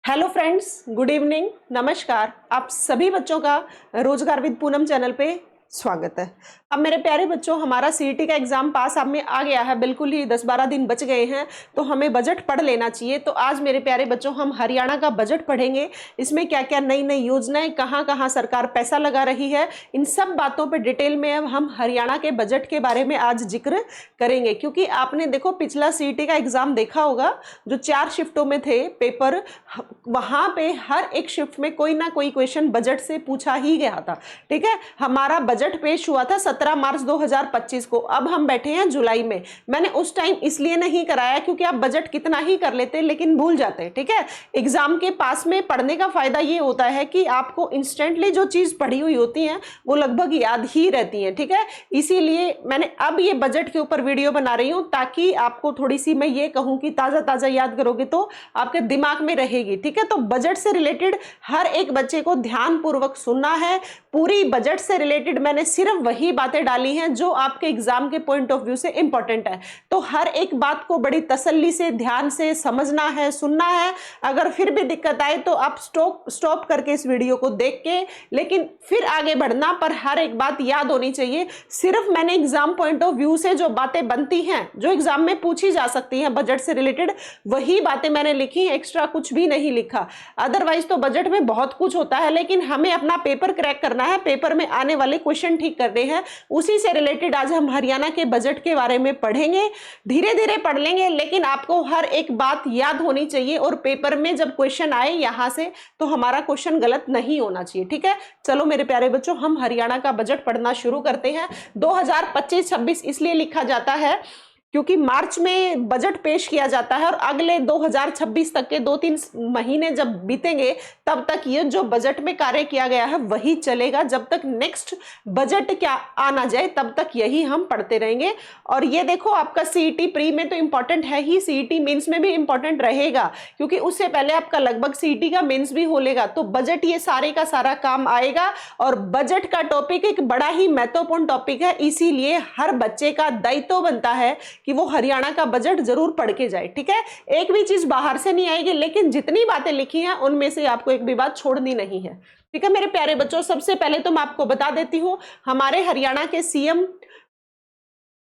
Hello friends, good evening, नमस्कार। आप सभी बच्चों का रोजगार विद पूनम चैनल पे स्वागत है। अब मेरे प्यारे बच्चों, हमारा सीईटी का एग्जाम पास अब में आ गया है, बिल्कुल ही 10-12 दिन बच गए हैं, तो हमें बजट पढ़ लेना चाहिए। तो आज मेरे प्यारे बच्चों हम हरियाणा का बजट पढ़ेंगे। इसमें क्या क्या नई नई योजनाएं, कहाँ कहाँ सरकार पैसा लगा रही है, इन सब बातों पर डिटेल में अब हम हरियाणा के बजट के बारे में आज जिक्र करेंगे। क्योंकि आपने देखो पिछला सीईटी का एग्जाम देखा होगा, जो 4 शिफ्टों में थे पेपर, वहां पे हर एक शिफ्ट में कोई ना कोई क्वेश्चन बजट से पूछा ही गया था। ठीक है, हमारा बजट पेश हुआ था 17 मार्च 2025 को। अब हम बैठे हैं जुलाई में। मैंने उस टाइम इसलिए नहीं कराया क्योंकि आप बजट कितना ही कर लेते लेकिन भूल जाते। ठीक है, एग्जाम के पास में पढ़ने का फायदा ये होता है कि आपको इंस्टेंटली जो चीज पढ़ी हुई होती है वो लगभग याद ही रहती है। ठीक है, इसीलिए मैंने अब ये बजट के ऊपर वीडियो बना रही हूं ताकि आपको थोड़ी सी मैं ये कहूं कि ताजा ताजा याद करोगे तो आपके दिमाग में रहेगी। ठीक है, तो बजट से रिलेटेड हर एक बच्चे को ध्यानपूर्वक सुनना है। पूरी बजट से रिलेटेड मैंने सिर्फ वही बातें डाली हैं जो आपके एग्जाम के पॉइंट ऑफ व्यू से इंपॉर्टेंट है। तो हर एक बात को बड़ी तसल्ली से, ध्यान से समझना है, सुनना है। अगर फिर भी दिक्कत आए तो आप स्टॉप करके इस वीडियो को देख के लेकिन फिर आगे बढ़ना, पर हर एक बात याद होनी चाहिए। सिर्फ मैंने एग्जाम पॉइंट ऑफ व्यू से जो बातें बनती हैं, जो एग्जाम में पूछी जा सकती हैं बजट से रिलेटेड, वही बातें मैंने लिखी, एक्स्ट्रा कुछ भी नहीं लिखा। अदरवाइज तो बजट में बहुत कुछ होता है, लेकिन हमें अपना पेपर क्रैक करना है, पेपर में आने वाले क्वेश्चन ठीक करने हैं। उसी से रिलेटेड आज हम हरियाणा के बजट के बारे में पढ़ेंगे। धीरे धीरे पढ़ लेंगे, लेकिन आपको हर एक बात याद होनी चाहिए और पेपर में जब क्वेश्चन आए यहां से तो हमारा क्वेश्चन गलत नहीं होना चाहिए। ठीक है, चलो मेरे प्यारे बच्चों हम हरियाणा का बजट पढ़ना शुरू करते हैं। 2025-26 इसलिए लिखा जाता है क्योंकि मार्च में बजट पेश किया जाता है और अगले 2026 तक के 2-3 महीने जब बीतेंगे तब तक ये जो बजट में कार्य किया गया है वही चलेगा। जब तक नेक्स्ट बजट क्या आना जाए तब तक यही हम पढ़ते रहेंगे। और ये देखो आपका सीईटी प्री में तो इंपॉर्टेंट है ही, सीईटी मेंस में भी इंपॉर्टेंट रहेगा क्योंकि उससे पहले आपका लगभग सीईटी का मेंस भी हो लेगा। तो बजट ये सारे का सारा काम आएगा और बजट का टॉपिक एक बड़ा ही महत्वपूर्ण टॉपिक है, इसीलिए हर बच्चे का दायित्व बनता है कि वो हरियाणा का बजट जरूर पढ़ के जाए। ठीक है, एक भी चीज बाहर से नहीं आएगी, लेकिन जितनी बातें लिखी हैं उनमें से आपको एक भी बात छोड़नी नहीं है। ठीक है मेरे प्यारे बच्चों, सबसे पहले तो मैं आपको बता देती हूं हमारे हरियाणा के सीएम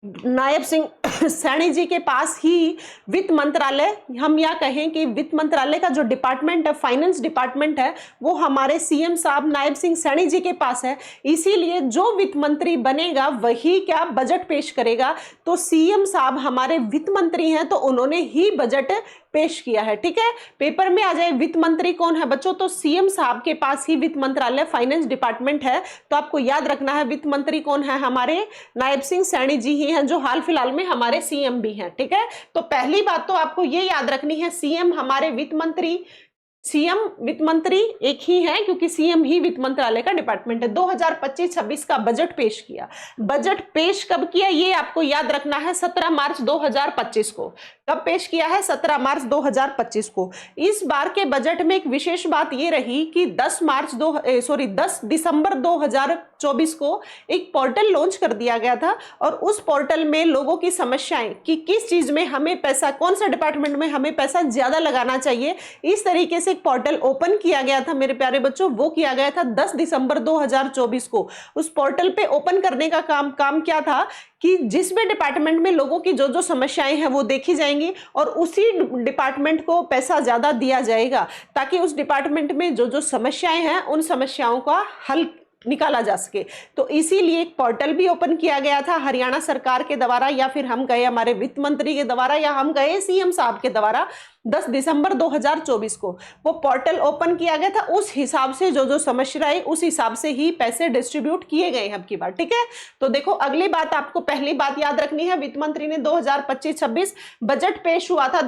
नायब सिंह सैनी जी के पास ही वित्त मंत्रालय, हम या कहें कि वित्त मंत्रालय का जो डिपार्टमेंट है, फाइनेंस डिपार्टमेंट है, वो हमारे सीएम साहब नायब सिंह सैनी जी के पास है। इसीलिए जो वित्त मंत्री बनेगा वही क्या बजट पेश करेगा। तो सीएम साहब हमारे वित्त मंत्री हैं तो उन्होंने ही बजट पेश किया है। ठीक है, पेपर में आ जाए वित्त मंत्री कौन है बच्चों, तो सीएम साहब के पास ही वित्त मंत्रालय फाइनेंस डिपार्टमेंट है। तो आपको याद रखना है वित्त मंत्री कौन है, हमारे नायब सिंह सैनी जी ही हैं, जो हाल फिलहाल में हमारे सीएम भी हैं। ठीक है, तो पहली बात तो आपको ये याद रखनी है, सीएम हमारे वित्त मंत्री, सीएम वित्त मंत्री एक ही है क्योंकि सीएम ही वित्त मंत्रालय का डिपार्टमेंट है। 2025-26 का बजट पेश किया। बजट पेश कब किया ये आपको याद रखना है, 17 मार्च 2025 को। कब पेश किया है, 17 मार्च 2025 को। इस बार के बजट में एक विशेष बात ये रही कि 10 दिसंबर 2024 को एक पोर्टल लॉन्च कर दिया गया था और उस पोर्टल में लोगों की समस्याएं कि किस चीज में हमें पैसा, कौन सा डिपार्टमेंट में हमें पैसा ज्यादा लगाना चाहिए, इस तरीके से एक पोर्टल ओपन किया गया था मेरे प्यारे बच्चों। वो किया गया था 10 दिसंबर 2024 को। उस पोर्टल पे ओपन करने का काम क्या था कि जिस भी डिपार्टमेंट में लोगों की जो जो समस्याएं हैं वो देखी जाएंगी और उसी डिपार्टमेंट को पैसा ज्यादा दिया जाएगा ताकि उस डिपार्टमेंट में जो जो समस्याएं हैं उन समस्याओं का हल निकाला जा सके। तो इसीलिए एक पोर्टल भी ओपन किया गया था हरियाणा सरकार के द्वारा, या फिर हम कहे हमारे वित्त मंत्री के द्वारा, या हम कहे सीएम साहब के द्वारा। 10 दिसंबर 2024 को वो पोर्टल ओपन किया गया था। उस हिसाब से जो जो समस्याएं, उस हिसाब से ही पैसे डिस्ट्रीब्यूट किए गए हैं अब की बार। ठीक है, तो देखो अगली बात आपको पहली बात याद रखनी है, वित्त मंत्री ने 2025-26 बजट पेश हुआ था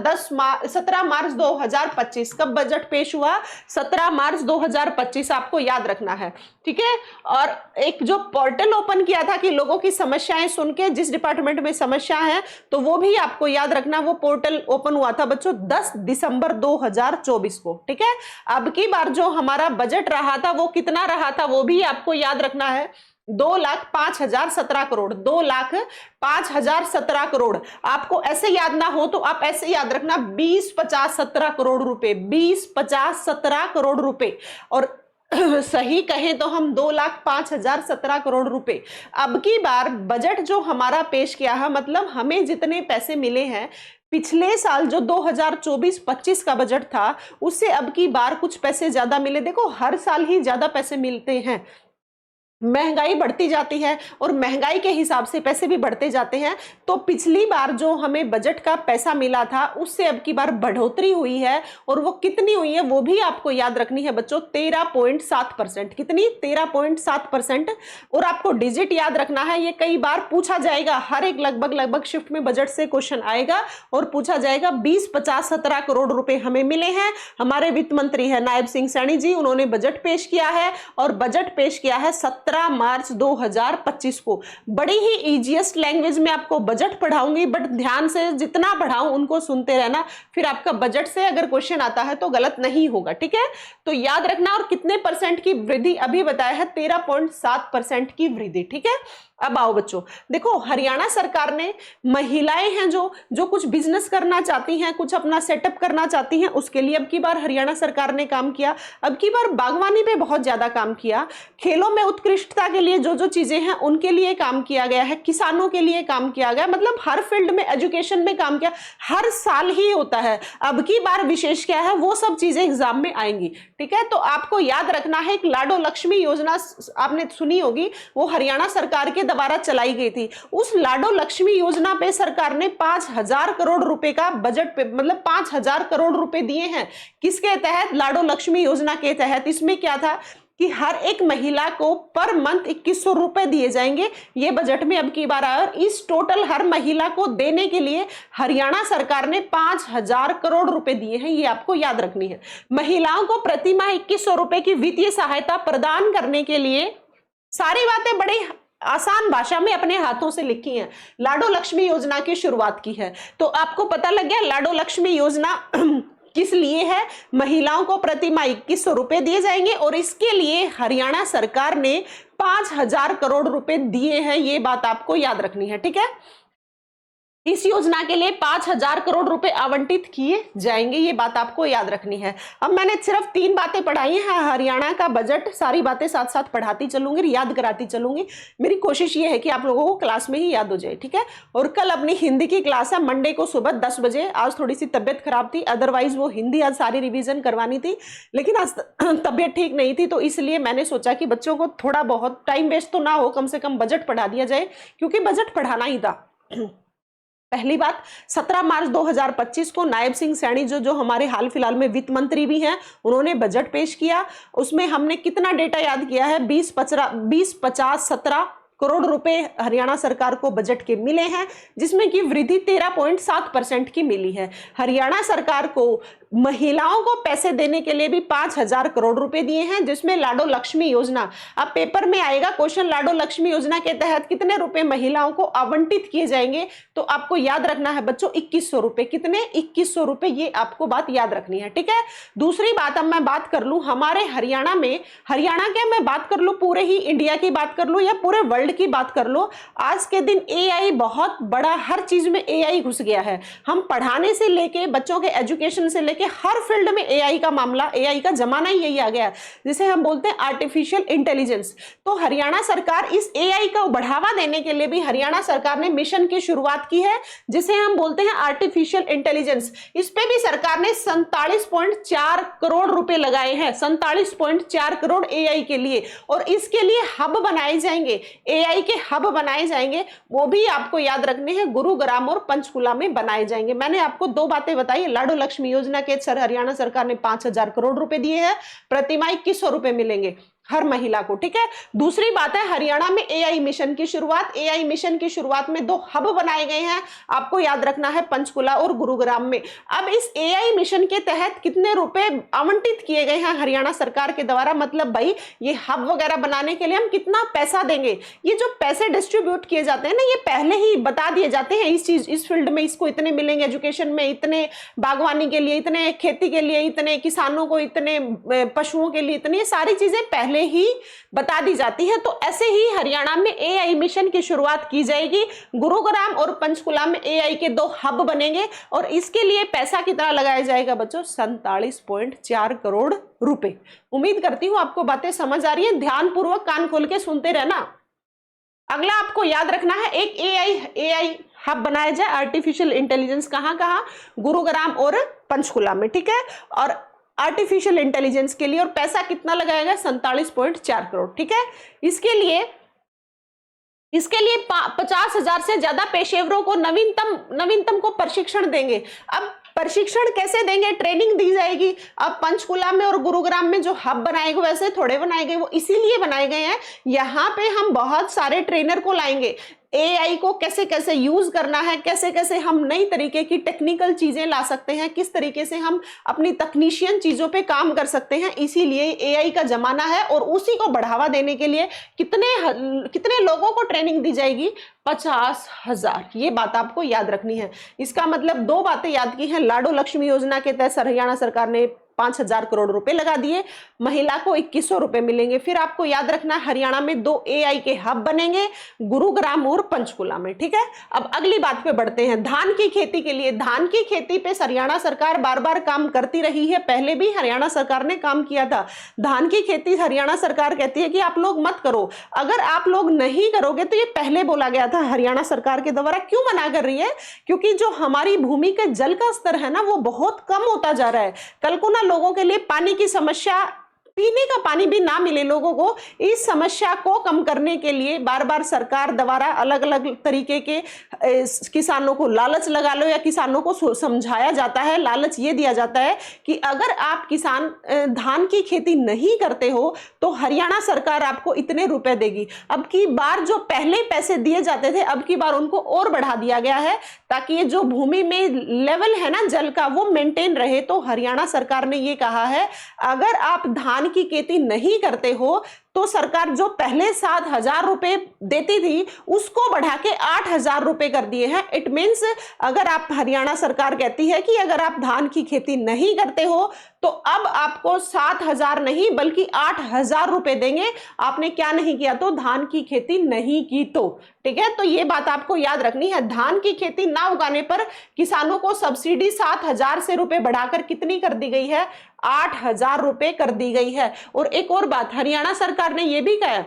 17 मार्च 2025। कब बजट पेश हुआ, 17 मार्च 2025, आपको याद रखना है। ठीक है, और एक जो पोर्टल ओपन किया था कि लोगों की समस्याएं सुन के जिस डिपार्टमेंट में समस्या है तो वो भी आपको याद रखना, वो पोर्टल ओपन हुआ था बच्चों 10 दिसंबर 2024 को। ठीक है, अब की बार जो हमारा बजट रहा था वो कितना रहा था वो भी आपको याद रखना है। 2,05,017 करोड़, 2,05,017 करोड़। आपको ऐसे याद ना हो तो आप ऐसे याद रखना 20, 50, 17 करोड़ रुपए, 20, 50, 17 करोड़ रुपए। और सही कहें तो हम 2,05,017 करोड़ रुपए। अब की बार बजट जो हमारा पेश किया है, मतलब हमें जितने पैसे मिले हैं पिछले साल जो 2024-25 का बजट था उससे अब की बार कुछ पैसे ज्यादा मिले। देखो हर साल ही ज्यादा पैसे मिलते हैं, महंगाई बढ़ती जाती है और महंगाई के हिसाब से पैसे भी बढ़ते जाते हैं। तो पिछली बार जो हमें बजट का पैसा मिला था उससे अब की बार बढ़ोतरी हुई है, और वो कितनी हुई है वो भी आपको याद रखनी है बच्चों, 13.7%। कितनी? 13.7%। और आपको डिजिट याद रखना है, ये कई बार पूछा जाएगा, हर एक लगभग शिफ्ट में बजट से क्वेश्चन आएगा और पूछा जाएगा। 20, 50, 17 करोड़ रुपए हमें मिले हैं। हमारे वित्त मंत्री है नायब सिंह सैनी जी, उन्होंने बजट पेश किया है और बजट पेश किया है 17 मार्च 2025 को। बड़ी ही इजीएस्ट लैंग्वेज में आपको बजट पढ़ाऊंगी, बट ध्यान से जितना पढ़ाऊं उनको सुनते रहना, फिर आपका बजट से अगर क्वेश्चन आता है तो गलत नहीं होगा, ठीक है? तो याद रखना। और कितने परसेंट की वृद्धि अभी बताया है? 13.7% की वृद्धि, ठीक है? अब आओ बच्चों, देखो हरियाणा सरकार ने महिलाएं हैं जो कुछ बिजनेस करना चाहती हैं, कुछ अपना सेटअप करना चाहती हैं, उसके लिए अब की बार हरियाणा सरकार ने काम किया। अब की बार बागवानी पे बहुत ज्यादा काम किया, खेलों में उत्कृष्टता के लिए जो चीजें हैं उनके लिए काम किया गया है, किसानों के लिए काम किया गया, मतलब हर फील्ड में, एजुकेशन में काम किया। हर साल ही होता है, अब की बार विशेष क्या है वो सब चीजें एग्जाम में आएंगी, ठीक है? तो आपको याद रखना है, एक लाडो लक्ष्मी योजना आपने सुनी होगी, वो हरियाणा सरकार के द्वारा चलाई गई थी। उस लाडो लक्ष्मी योजना पे सरकार ने 5,000 करोड़ रुपए का बजट पे, मतलब 5,000 करोड़ रुपए दिए हैं। किसके तहत? लाडो लक्ष्मी योजना के तहत। इसमें क्या था कि हर एक महिला को पर मंथ 2,100 रुपए दिए जाएंगे, ये बजट में अब की बार आया। और इस टोटल हर महिला को देने के लिए हरियाणा सरकार ने 5,000 करोड़ रुपए दिए हैं, ये आपको याद रखनी है। महिलाओं को प्रति माह 2,100 रुपए की वित्तीय सहायता प्रदान करने के लिए, सारी बातें बड़ी आसान भाषा में अपने हाथों से लिखी हैं, लाडो लक्ष्मी योजना की शुरुआत की है। तो आपको पता लग गया लाडो लक्ष्मी योजना किस लिए है? महिलाओं को प्रति माह 2,100 रुपए दिए जाएंगे और इसके लिए हरियाणा सरकार ने 5,000 करोड़ रुपए दिए हैं, ये बात आपको याद रखनी है, ठीक है? इस योजना के लिए 5,000 करोड़ रुपए आवंटित किए जाएंगे, ये बात आपको याद रखनी है। अब मैंने सिर्फ 3 बातें पढ़ाई हैं हरियाणा का बजट, सारी बातें साथ साथ पढ़ाती चलूंगी, याद कराती चलूंगी। मेरी कोशिश ये है कि आप लोगों को क्लास में ही याद हो जाए, ठीक है? और कल अपनी हिंदी की क्लास है मंडे को सुबह 10 बजे। आज थोड़ी सी तबियत खराब थी, अदरवाइज वो हिंदी आज सारी रिविजन करवानी थी, लेकिन आज तबियत ठीक नहीं थी, तो इसलिए मैंने सोचा कि बच्चों को थोड़ा बहुत टाइम वेस्ट तो ना हो, कम से कम बजट पढ़ा दिया जाए, क्योंकि बजट पढ़ाना ही था। पहली बात, 17 मार्च 2025 को नायब सिंह सैनी जो हमारे हाल फिलहाल में वित्त मंत्री भी हैं, उन्होंने बजट पेश किया। उसमें हमने कितना डेटा याद किया है? 20, 50, 17 करोड़ रुपए हरियाणा सरकार को बजट के मिले हैं, जिसमें की वृद्धि 13.7% की मिली है। हरियाणा सरकार को महिलाओं को पैसे देने के लिए भी 5,000 करोड़ रुपए दिए हैं, जिसमें लाडो लक्ष्मी योजना, अब पेपर में आएगा क्वेश्चन, लाडो लक्ष्मी योजना के तहत कितने रुपए महिलाओं को आवंटित किए जाएंगे? तो आपको याद रखना है बच्चों 2,100 रुपए। कितने? 2,100 रुपए, ये आपको बात याद रखनी है, ठीक है? दूसरी बात, अब मैं बात कर लूं हमारे हरियाणा में, हरियाणा के मैं बात कर लूं, पूरे ही इंडिया की बात कर लूं या पूरे वर्ल्ड की बात कर लो, आज के दिन एआई बहुत बड़ा, हर चीज में एआई घुस गया है। हम पढ़ाने से लेके बच्चों के एजुकेशन से लेके हर फील्ड में एआई का मामला, एआई का जमाना ही यही आ गया है, जिसे हम बोलते हैं आर्टिफिशियल इंटेलिजेंस। तो हरियाणा सरकार इस एआई को बढ़ावा देने के लिए भी हरियाणा सरकार ने मिशन की शुरुआत की है, जिसे हम बोलते हैं आर्टिफिशियल इंटेलिजेंस। इस पे भी सरकार ने 47.4 करोड़ रुपए लगाए हैं, 47.4 करोड़ एआई के लिए, और इसके लिए हब बनाए जाएंगे, एआई के हब बनाए जाएंगे, वो भी आपको याद रखने हैं, गुरुग्राम और पंचकुला में बनाए जाएंगे। मैंने आपको 2 बातें बताई, लाडो लक्ष्मी योजना के हरियाणा सरकार ने 5,000 करोड़ रुपए दिए हैं, प्रति माह 2,100 रुपए मिलेंगे हर महिला को, ठीक है? दूसरी बात है हरियाणा में एआई मिशन की शुरुआत। एआई मिशन की शुरुआत में 2 हब बनाए गए हैं, आपको याद रखना है, पंचकुला और गुरुग्राम में। अब इस एआई मिशन के तहत कितने रुपए आवंटित किए गए हैं हरियाणा सरकार के द्वारा? मतलब भाई ये हब वगैरह बनाने के लिए हम कितना पैसा देंगे, ये जो पैसे डिस्ट्रीब्यूट किए जाते हैं ना, ये पहले ही बता दिए जाते हैं, इस चीज, इस फील्ड में इसको इतने मिलेंगे, एजुकेशन में इतने, बागवानी के लिए इतने, खेती के लिए इतने, किसानों को इतने, पशुओं के लिए इतनी, सारी चीजें पहले पहले ही बता दी जाती है। तो ऐसे ही हरियाणा में AI मिशन की शुरुआत की जाएगी। गुरुग्राम और पंचकुला में AI के 2 हब बनेंगे और इसके लिए पैसा कितना लगाया जाएगा बच्चों? 47.4 करोड़ रुपए। उम्मीद करती हूं आपको बातें समझ आ रही है। ध्यानपूर्वक कान खोल के सुनते रहना। अगला आपको याद रखना है, एक AI हब बनाया जाए आर्टिफिशियल इंटेलिजेंस। कहां कहां? गुरुग्राम और पंचकुला में, ठीक है। और आर्टिफिशियल इंटेलिजेंस के लिए और पैसा कितना लगाएगा? 47.4 करोड़, ठीक है। इसके लिए 50,000 से ज्यादा पेशेवरों को नवीनतम को प्रशिक्षण देंगे। अब प्रशिक्षण कैसे देंगे? ट्रेनिंग दी जाएगी। अब पंचकुला में और गुरुग्राम में जो हब बनाए गए, वैसे थोड़े बनाए गए, वो इसीलिए बनाए गए हैं, यहाँ पे हम बहुत सारे ट्रेनर को लाएंगे। AI को कैसे कैसे यूज करना है, कैसे कैसे हम नई तरीके की टेक्निकल चीजें ला सकते हैं, किस तरीके से हम अपनी तकनीशियन चीजों पे काम कर सकते हैं। इसीलिए AI का जमाना है और उसी को बढ़ावा देने के लिए कितने लोगों को ट्रेनिंग दी जाएगी? 50,000। ये बात आपको याद रखनी है। इसका मतलब 2 बातें याद की हैं। लाडो लक्ष्मी योजना के तहत हरियाणा सरकार ने 5,000 करोड़ रुपए लगा दिए, महिला को 2100 रुपए मिलेंगे। फिर आपको याद रखना, हरियाणा में 2 AI के हब बनेंगे, गुरुग्राम और पंचकुला में, ठीक है। अब अगली बात पे बढ़ते हैं। धान की खेती के लिए, धान की खेती पे हरियाणा सरकार बार बार काम करती रही है। पहले भी हरियाणा सरकार ने काम किया था। धान की खेती हरियाणा सरकार कहती है कि आप लोग मत करो। अगर आप लोग नहीं करोगे तो ये पहले बोला गया था हरियाणा सरकार के द्वारा। क्यों मना कर रही है? क्योंकि जो हमारी भूमि के जल का स्तर है ना, वो बहुत कम होता जा रहा है। कल को ना लोगों के लिए पानी की समस्या, पीने का पानी भी ना मिले लोगों को। इस समस्या को कम करने के लिए बार बार सरकार द्वारा अलग अलग तरीके के किसानों को लालच लगा लो, या किसानों को समझाया जाता है, लालच ये दिया जाता है कि अगर आप किसान धान की खेती नहीं करते हो तो हरियाणा सरकार आपको इतने रुपए देगी। अब की बार जो पहले पैसे दिए जाते थे, अब की बार उनको और बढ़ा दिया गया है, ताकि ये जो भूमि में लेवल है ना जल का, वो मेंटेन रहे। तो हरियाणा सरकार ने ये कहा है, अगर आप धान की खेती नहीं करते हो तो सरकार जो पहले 7,000 रुपए देती थी उसको बढ़ा के 8,000 रुपए कर दिए हैं। इट मीन्स अगर आप, हरियाणा सरकार कहती है कि अगर आप धान की खेती नहीं करते हो तो अब आपको 7,000 नहीं बल्कि 8,000 रुपए देंगे। आपने क्या नहीं किया? तो धान की खेती नहीं की तो, ठीक है। तो ये बात आपको याद रखनी है। धान की खेती ना उगाने पर किसानों को सब्सिडी 7,000 से रुपए बढ़ाकर कितनी कर दी गई है? 8,000 रुपए कर दी गई है। और एक और बात, हरियाणा सरकार ने यह भी कहा,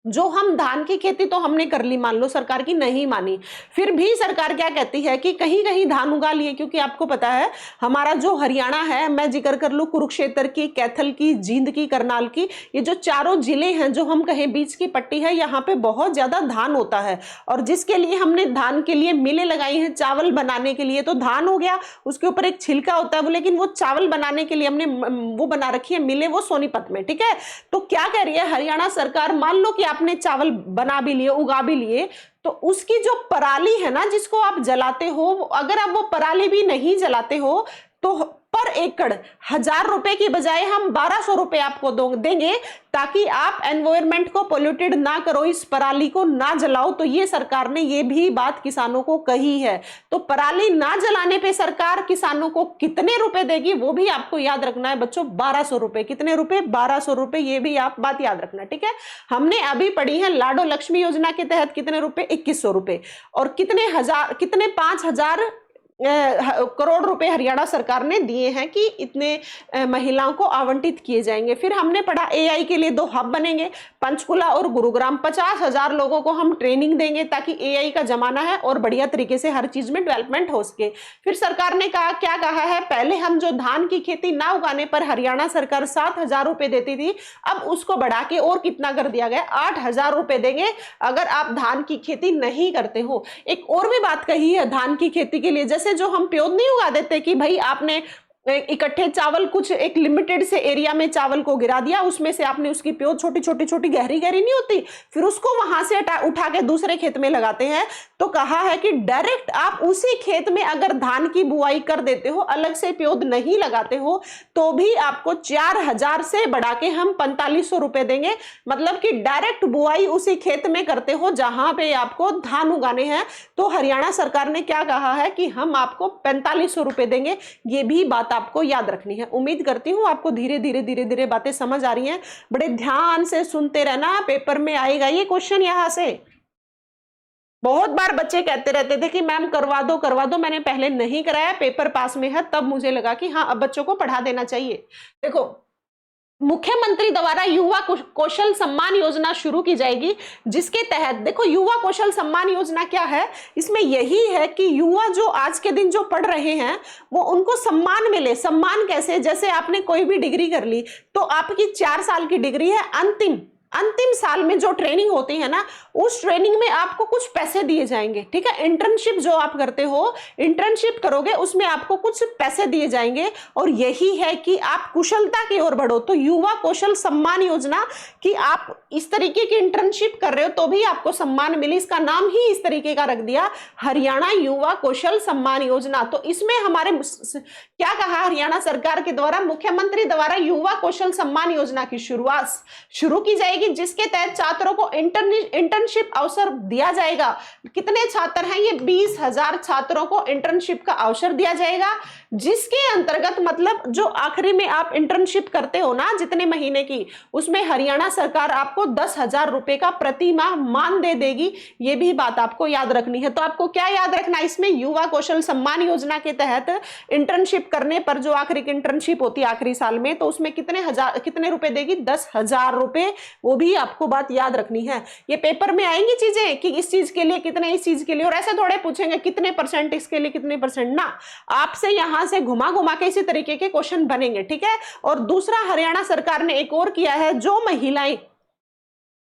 जो हम धान की खेती तो हमने कर ली, मान लो सरकार की नहीं मानी, फिर भी सरकार क्या कहती है कि कहीं कहीं धान उगा लिए। क्योंकि आपको पता है हमारा जो हरियाणा है, मैं जिक्र कर लूं कुरुक्षेत्र की, कैथल की, जींद की, करनाल की, ये जो चारों जिले हैं, जो हम कहें बीच की पट्टी है, यहाँ पे बहुत ज्यादा धान होता है। और जिसके लिए हमने धान के लिए मिलें लगाई हैं, चावल बनाने के लिए। तो धान हो गया, उसके ऊपर एक छिलका होता है वो, लेकिन वो चावल बनाने के लिए हमने वो बना रखी है मिलें, वो सोनीपत में, ठीक है। तो क्या कह रही है हरियाणा सरकार, मान लो कि आपने चावल बना भी लिए, उगा भी लिए, तो उसकी जो पराली है ना, जिसको आप जलाते हो, अगर आप वो पराली भी नहीं जलाते हो तो पर एकड़ 1,000 रुपए की बजाय हम 1,200 रुपए आपको देंगे, ताकि आप एनवायरमेंट को पोल्यूटेड ना करो, इस पराली को ना जलाओ। तो ये सरकार ने ये भी बात किसानों को कही है। तो पराली ना जलाने पे सरकार किसानों को कितने रुपए देगी वो भी आपको याद रखना है बच्चों, 1,200 रुपए। कितने रुपए? 1,200 रुपए। ये भी आप बात याद रखना, ठीक है। हमने अभी पढ़ी है लाडो लक्ष्मी योजना के तहत कितने रुपए? 2,100 रुपए। और कितने 5,000 करोड़ रुपए हरियाणा सरकार ने दिए हैं कि इतने महिलाओं को आवंटित किए जाएंगे। फिर हमने पढ़ा AI के लिए 2 हब बनेंगे, पंचकुला और गुरुग्राम। 50,000 लोगों को हम ट्रेनिंग देंगे, ताकि AI का जमाना है और बढ़िया तरीके से हर चीज में डेवलपमेंट हो सके। फिर सरकार ने कहा, क्या कहा है, पहले हम जो धान की खेती ना उगाने पर हरियाणा सरकार 7,000 रुपए देती थी, अब उसको बढ़ा के और कितना कर दिया गया? 8,000 रुपए देंगे अगर आप धान की खेती नहीं करते हो। एक और भी बात कही है धान की खेती के लिए, जैसे जो हम प्योद नहीं उगा देते कि भाई आपने इकट्ठे चावल, कुछ एक लिमिटेड से एरिया में चावल को गिरा दिया, उसमें से आपने उसकी प्योद छोटी छोटी छोटी गहरी गहरी नहीं होती, फिर उसको वहां से उठा के दूसरे खेत में लगाते हैं। तो कहा है कि डायरेक्ट आप उसी खेत में अगर धान की बुआई कर देते हो, अलग से प्योद नहीं लगाते हो, तो भी आपको 4000 से बढ़ा के हम 4500 रुपए देंगे। मतलब कि डायरेक्ट बुआई उसी खेत में करते हो जहां पे आपको धान उगाने हैं, तो हरियाणा सरकार ने क्या कहा है कि हम आपको 4500 रुपए देंगे। ये भी बात आपको याद रखनी है। उम्मीद करती हूं आपको धीरे धीरे बातें समझ आ रही हैं। बड़े ध्यान से सुनते रहना, पेपर में आएगा ये क्वेश्चन। यहां से बहुत बार बच्चे कहते रहते थे कि मैम करवा दो, मैंने पहले नहीं कराया, पेपर पास में है, तब मुझे लगा कि हाँ अब बच्चों को पढ़ा देना चाहिए। देखो, मुख्यमंत्री द्वारा युवा कौशल सम्मान योजना शुरू की जाएगी, जिसके तहत देखो युवा कौशल सम्मान योजना क्या है, इसमें यही है कि युवा जो आज के दिन जो पढ़ रहे हैं वो उनको सम्मान मिले। सम्मान कैसे? जैसे आपने कोई भी डिग्री कर ली तो आपकी 4 साल की डिग्री है, अंतिम साल में जो ट्रेनिंग होती है ना, उस ट्रेनिंग में आपको कुछ पैसे दिए जाएंगे। ठीक है, इंटर्नशिप जो आप करते हो, इंटर्नशिप करोगे उसमें आपको कुछ पैसे दिए जाएंगे, और यही है कि आप कुशलता की ओर बढ़ो। तो युवा कौशल सम्मान योजना कि आप इस तरीके की इंटर्नशिप कर रहे हो तो भी आपको सम्मान मिले, इसका नाम ही इस तरीके का रख दिया, हरियाणा युवा कौशल सम्मान योजना। तो इसमें हमारे क्या कहा हरियाणा सरकार के द्वारा, मुख्यमंत्री द्वारा युवा कौशल सम्मान योजना की शुरुआत शुरू की जाएगी, जिसके तहत छात्रों को इंटर्नशिप अवसर दिया जाएगा। कितने छात्र हैं ये? 20,000 छात्रों को इंटर्नशिप का अवसर दिया जाएगा, जिसके अंतर्गत मतलब जो आखिरी में आप इंटर्नशिप करते हो ना जितने महीने की, उसमें हरियाणा सरकार आपको 10,000 रुपए का प्रति माह मान दे देगी। ये भी बात आपको याद रखनी है। तो आपको क्या याद रखना है इसमें? युवा कौशल सम्मान योजना के तहत इंटर्नशिप करने पर जो आखिरी की इंटर्नशिप होती है आखिरी साल में, तो उसमें कितने रुपए देगी? 10,000 रुपए। वो भी आपको बात याद रखनी है। ये पेपर में आएंगी चीजें कि इस चीज के लिए कितने, इस चीज के लिए, और ऐसे थोड़े पूछेंगे कितने परसेंट इसके लिए, कितने परसेंट ना। आपसे यहां से घुमा के इसी तरीके के क्वेश्चन बनेंगे। ठीक है। और दूसरा हरियाणा सरकार ने एक और किया है, जो महिलाएं,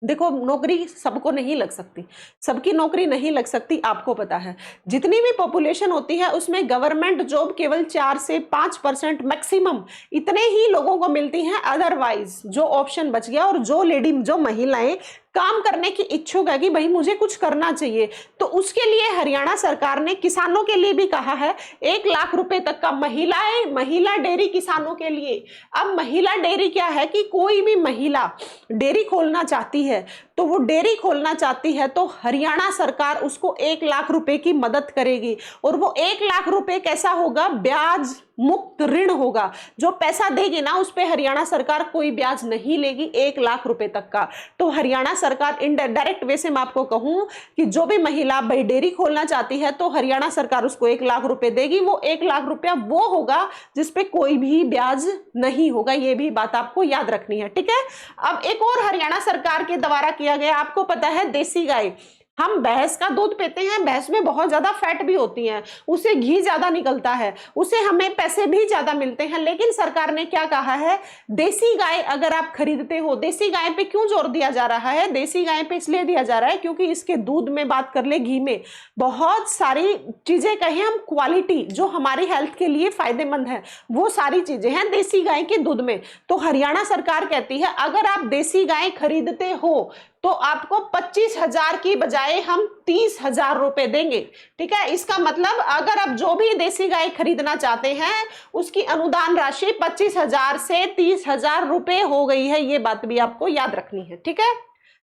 देखो नौकरी सबको नहीं लग सकती, सबकी नौकरी नहीं लग सकती, आपको पता है। जितनी भी पॉपुलेशन होती है उसमें गवर्नमेंट जॉब केवल 4 से 5% मैक्सिमम इतने ही लोगों को मिलती हैं। अदरवाइज जो ऑप्शन बच गया, और जो महिलाएं काम करने की इच्छुक है कि भाई मुझे कुछ करना चाहिए, तो उसके लिए हरियाणा सरकार ने किसानों के लिए भी कहा है 1 लाख रुपए तक का महिला डेयरी किसानों के लिए। अब महिला डेयरी क्या है कि कोई भी महिला डेयरी खोलना चाहती है, तो वो डेयरी खोलना चाहती है तो हरियाणा सरकार उसको 1 लाख रुपए की मदद करेगी। और वो 1 लाख रुपए कैसा होगा? ब्याज मुक्त ऋण होगा। जो पैसा देगी ना उस पे हरियाणा सरकार कोई ब्याज नहीं लेगी, 1 लाख रुपए तक का। तो हरियाणा सरकार इनडायरेक्ट वे से मैं आपको कहूं कि जो भी महिला भाई डेयरी खोलना चाहती है तो हरियाणा सरकार उसको 1 लाख रुपए देगी। वो 1 लाख रुपया वो होगा जिसपे कोई भी ब्याज नहीं होगा। ये भी बात आपको याद रखनी है। ठीक है। अब एक और हरियाणा सरकार के द्वारा किया गया, आपको पता है देसी गाय, हम भैंस का दूध पीते हैं, भैंस में बहुत ज्यादा फैट भी होती है, उसे घी ज्यादा निकलता है, उसे हमें पैसे भी ज्यादा मिलते हैं। लेकिन सरकार ने क्या कहा है, देसी गाय अगर आप खरीदते हो, देसी गाय पे क्यों जोर दिया जा रहा है? देसी गाय पे इसलिए दिया जा रहा है क्योंकि इसके दूध में बात कर ले, घी में बहुत सारी चीजें कहें हम, क्वालिटी जो हमारी हेल्थ के लिए फायदेमंद है, वो सारी चीजें हैं देसी गाय के दूध में। तो हरियाणा सरकार कहती है अगर आप देसी गाय खरीदते हो तो आपको 25,000 की बजाय हम 30,000 रुपए देंगे। ठीक है। इसका मतलब अगर आप जो भी देसी गाय खरीदना चाहते हैं उसकी अनुदान राशि 25,000 से 30,000 रुपए हो गई है। ये बात भी आपको याद रखनी है। ठीक है।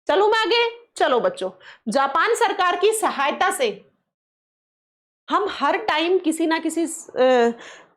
चलो मैं आगे, चलो बच्चों, जापान सरकार की सहायता से हम हर टाइम किसी ना किसी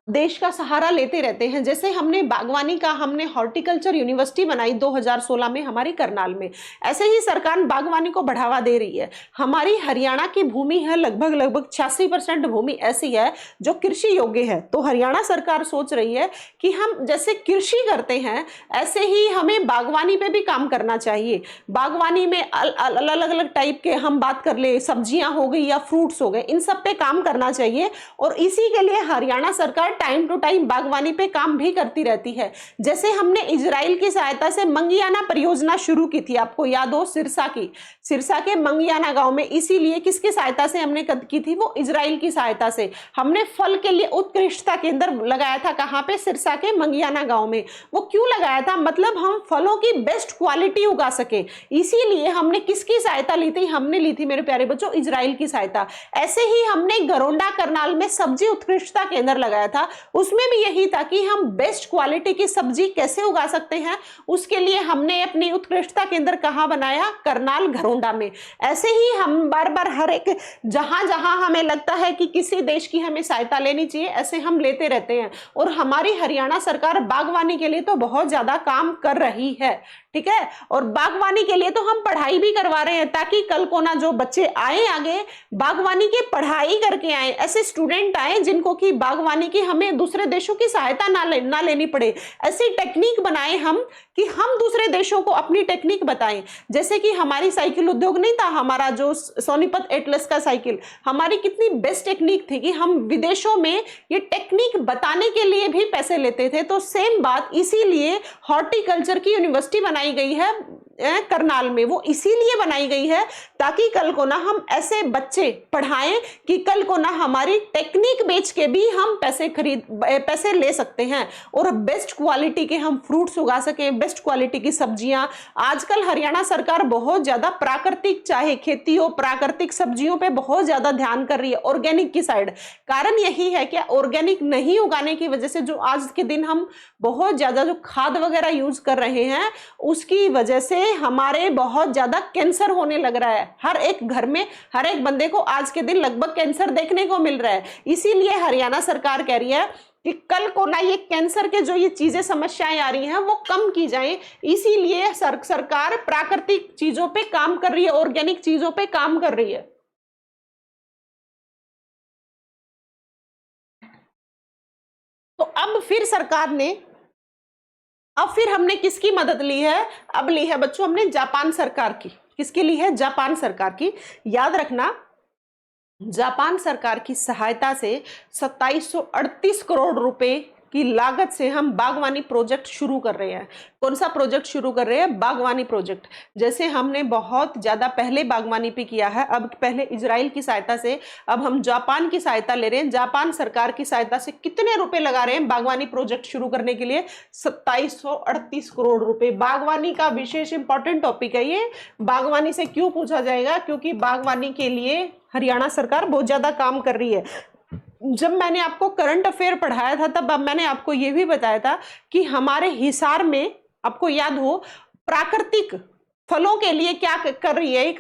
देश का सहारा लेते रहते हैं। जैसे हमने बागवानी का, हमने हॉर्टिकल्चर यूनिवर्सिटी बनाई 2016 में हमारी करनाल में, ऐसे ही सरकार बागवानी को बढ़ावा दे रही है। हमारी हरियाणा की भूमि है लगभग 86% भूमि ऐसी है जो कृषि योग्य है। तो हरियाणा सरकार सोच रही है कि हम जैसे कृषि करते हैं ऐसे ही हमें बागवानी पे भी काम करना चाहिए। बागवानी में अलग अलग टाइप के हम बात कर ले, सब्जियां हो गई या फ्रूट्स हो गए, इन सब पे काम करना चाहिए। और इसी के लिए हरियाणा सरकार टाइम टू टाइम बागवानी पे काम भी करती रहती है। जैसे हमने इजराइल की सहायता से मंगियाना परियोजना शुरू की थी, आपको याद हो, सिरसा के मंगियाना गांव में। इसीलिए किसकी सहायता से हमने की थी? वो इजराइल की सहायता से। हमने फल के लिए उत्कृष्टता केंद्र लगाया था, कहां पे? सिरसा के मंगियाना गांव में। वो क्यों लगाया था? मतलब हम फलों की बेस्ट क्वालिटी उगा सके, इसीलिए हमने किसकी सहायता ली थी? हमने ली थी मेरे प्यारे बच्चों इजराइल की सहायता। ऐसे ही हमने गरोंडा करनाल में सब्जी उत्कृष्टता केंद्र लगाया था, उसमें भी यही था कि हम बेस्ट क्वालिटी की सब्जी कैसे उगा सकते हैं, उसके लिए हमने अपनी उत्कृष्टता केंद्र कहां बनाया? करनाल घरोंडा में। ऐसे ही हम बार बार हर एक जहां जहां हमें लगता है कि किसी देश की हमें सहायता लेनी चाहिए, ऐसे हम लेते रहते हैं। और हमारी हरियाणा सरकार बागवानी के लिए तो बहुत ज्यादा काम कर रही है, ठीक है। और बागवानी के लिए तो हम पढ़ाई भी करवा रहे हैं, ताकि कल को ना जो बच्चे आए आगे बागवानी की पढ़ाई करके आए, ऐसे स्टूडेंट आए जिनको कि बागवानी की हमें दूसरे देशों की सहायता ना लेनी पड़े। ऐसी टेक्निक बनाए हम कि हम दूसरे देशों को अपनी टेक्निक बताएं। जैसे कि हमारी साइकिल उद्योग नहीं था, हमारा जो सोनीपत एटलस का साइकिल, हमारी कितनी बेस्ट टेक्निक थी कि हम विदेशों में ये टेक्निक बताने के लिए भी पैसे लेते थे। तो सेम बात, इसीलिए हॉर्टिकल्चर की यूनिवर्सिटी बनाई गई है करनाल में। वो इसीलिए बनाई गई है ताकि कल को ना हम ऐसे बच्चे पढ़ाएं कि कल को ना हमारी टेक्निक बेच के भी हम पैसे ले सकते हैं और बेस्ट क्वालिटी के हम फ्रूट्स उगा सकें, बेस्ट क्वालिटी की सब्जियां। आजकल हरियाणा सरकार बहुत ज्यादा प्राकृतिक, चाहे खेती हो, प्राकृतिक सब्जियों पे बहुत ज्यादा ध्यान कर रही है, ऑर्गेनिक की साइड। कारण यही है कि ऑर्गेनिक नहीं उगाने की वजह से जो आज के दिन हम बहुत ज्यादा जो खाद वगैरह यूज कर रहे हैं, उसकी वजह से हमारे बहुत ज्यादा कैंसर होने लग रहा है। हर एक घर में, हर एक बंदे को आज के दिन लगभग कैंसर देखने को मिल रहा है। इसीलिए हरियाणा सरकार कह रही है कि कल को ना ये कैंसर के जो ये चीजें, समस्याएं आ रही हैं, वो कम की जाए। इसीलिए सरकार प्राकृतिक चीजों पे काम कर रही है, ऑर्गेनिक चीजों पे काम कर रही है। तो अब फिर सरकार ने, अब फिर हमने किसकी मदद ली है? अब ली है बच्चों हमने जापान सरकार की। किसकी ली है? जापान सरकार की। याद रखना, जापान सरकार की सहायता से 2738 करोड़ रुपए की लागत से हम बागवानी प्रोजेक्ट शुरू कर रहे हैं। कौन सा प्रोजेक्ट शुरू कर रहे हैं? बागवानी प्रोजेक्ट। जैसे हमने बहुत ज्यादा पहले बागवानी पे किया है, अब पहले इजराइल की सहायता से, अब हम जापान की सहायता ले रहे हैं। जापान सरकार की सहायता से कितने रुपए लगा रहे हैं बागवानी प्रोजेक्ट शुरू करने के लिए? 2738 करोड़ रुपए। बागवानी का विशेष इंपॉर्टेंट टॉपिक है ये। बागवानी से क्यों पूछा जाएगा? क्योंकि बागवानी के लिए हरियाणा सरकार बहुत ज्यादा काम कर रही है। जब मैंने आपको करंट अफेयर पढ़ाया था, तब मैंने आपको यह भी बताया था कि हमारे हिसार में, आपको याद हो, प्राकृतिक फलों के लिए क्या कर रही है? एक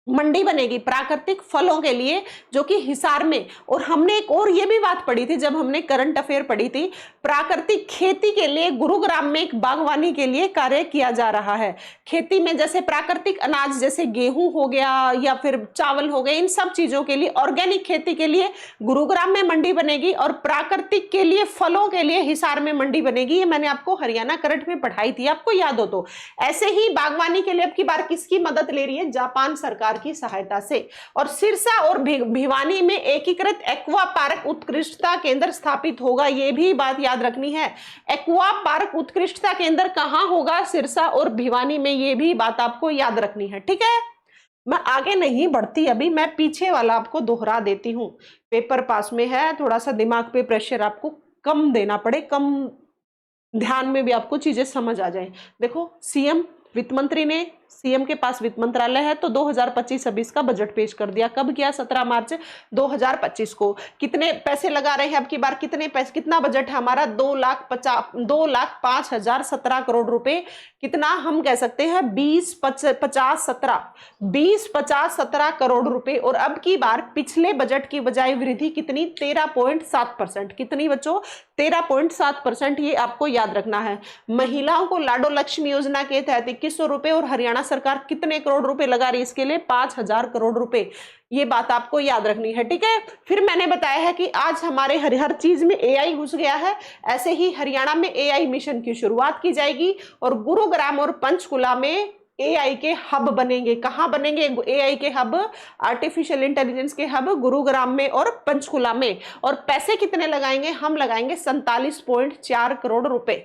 मंडी बनेगी प्राकृतिक फलों के लिए, जो कि हिसार में। और हमने एक और ये भी बात पढ़ी थी जब हमने करंट अफेयर पढ़ी थी, प्राकृतिक खेती के लिए गुरुग्राम में एक बागवानी के लिए कार्य किया जा रहा है। खेती में जैसे प्राकृतिक अनाज, जैसे गेहूं हो गया या फिर चावल हो गए, इन सब चीजों के लिए, ऑर्गेनिक खेती के लिए गुरुग्राम में मंडी बनेगी, और प्राकृतिक के लिए, फलों के लिए हिसार में मंडी बनेगी। ये मैंने आपको हरियाणा करंट में पढ़ाई थी, आपको याद हो तो। ऐसे ही बागवानी के लिए अब की बार किसकी मदद ले रही है? जापान सरकार की सहायता से। और सिरसा और भिवानी में एकीकृत एक्वा पार्क उत्कृष्टता केंद्र स्थापित होगा। यह भी बात याद रखनी है। एक्वा पार्क उत्कृष्टता केंद्र कहां होगा? सिरसा और भिवानी में। यह भी बात आपको याद रखनी है, ठीक है। मैं आगे नहीं बढ़ती, अभी मैं पीछे वाला आपको दोहरा देती हूं। पेपर पास में है, थोड़ा सा दिमाग पे प्रेशर आपको कम देना पड़े, कम ध्यान में भी आपको चीजें समझ आ जाए। देखो, सीएम, वित्त मंत्री ने, सीएम के पास वित्त मंत्रालय है, तो 2025-26 का बजट पेश कर दिया। कब किया? 17 मार्च 2025 को। कितने पैसे लगा रहे हैं अब की बार? कितने पैसे, कितना बजट है हमारा? 2,05,17 करोड़ रुपए। कितना हम कह सकते हैं? 20-50-17 करोड़ रुपए। और अब की बार पिछले बजट की बजाय वृद्धि कितनी? 13.7%। कितनी बच्चों? 13.7%। ये आपको याद रखना है। महिलाओं को लाडो लक्ष्मी योजना के तहत 2100 रुपए, और हरियाणा सरकार कितने करोड़ रुपए लगा रही है इसके लिए? 5000 करोड़ रुपए। ये बात आपको याद रखनी है, ठीक है। फिर मैंने बताया है कि आज हमारे हर चीज में एआई घुस गया है। ऐसे ही हरियाणा में एआई मिशन की शुरुआत की जाएगी, और गुरुग्राम और पंचकुला में एआई के हब बनेंगे। कहाँ बनेंगे एआई के हब? आर्टिफिशियल इंटेलिजेंस के हब गुरुग्राम में और पंचकुला में। और पैसे कितने लगाएंगे? हम लगाएंगे 47.4 करोड़ रुपए।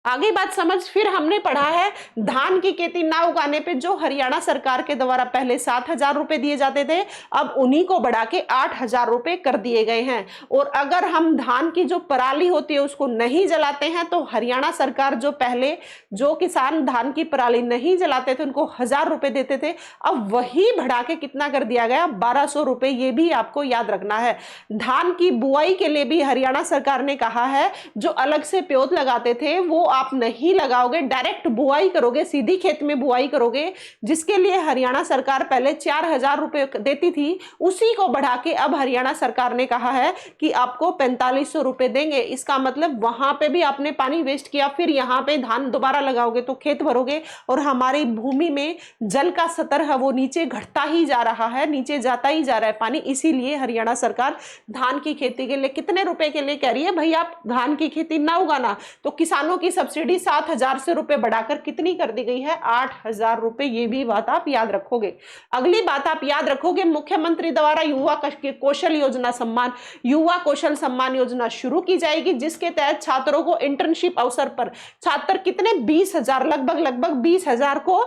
आगे बात समझ। फिर हमने पढ़ा है धान की खेती ना उगाने पे जो हरियाणा सरकार के द्वारा पहले 7,000 रुपए दिए जाते थे, अब उन्हीं को बढ़ा के 8,000 रुपए कर दिए गए हैं। और अगर हम धान की जो पराली होती है उसको नहीं जलाते हैं तो हरियाणा सरकार जो पहले जो किसान धान की पराली नहीं जलाते थे उनको 1,000 रुपए देते थे, अब वही बढ़ा के कितना कर दिया गया? 1,200 रुपए। ये भी आपको याद रखना है। धान की बुआई के लिए भी हरियाणा सरकार ने कहा है जो अलग से प्योत लगाते थे वो आप नहीं लगाओगे, डायरेक्ट बुआई करोगे, सीधी खेत में बुआई करोगे। जिसके लिए हरियाणा सरकार पहले 4,000 रुपए देती थी, उसी को बढ़ा के अब हरियाणा सरकार ने कहा है कि आपको 4,500 रुपए देंगे। इसका मतलब वहां पे भी आपने पानी वेस्ट किया, फिर यहाँ पे धान दोबारा लगाओगे तो खेत भरोगे और हमारी भूमि में जल का स्तर है वो नीचे घटता ही जा रहा है, नीचे जाता ही जा रहा है पानी। इसीलिए हरियाणा सरकार धान की खेती के लिए कितने रुपए के लिए कह रही है? भाई आप धान की खेती ना उगाना। तो किसानों की सब्सिडी 7,000 से रुपए बढ़ाकर कितनी कर दी गई है? 8,000 रुपए। ये भी बात आप याद रखोगे। अगली बात आप याद रखोगे, मुख्यमंत्री द्वारा युवा कौशल योजना सम्मान, युवा कौशल सम्मान योजना शुरू की जाएगी जिसके तहत छात्रों को इंटर्नशिप अवसर पर छात्र कितने 20,000 लगभग 20,000 को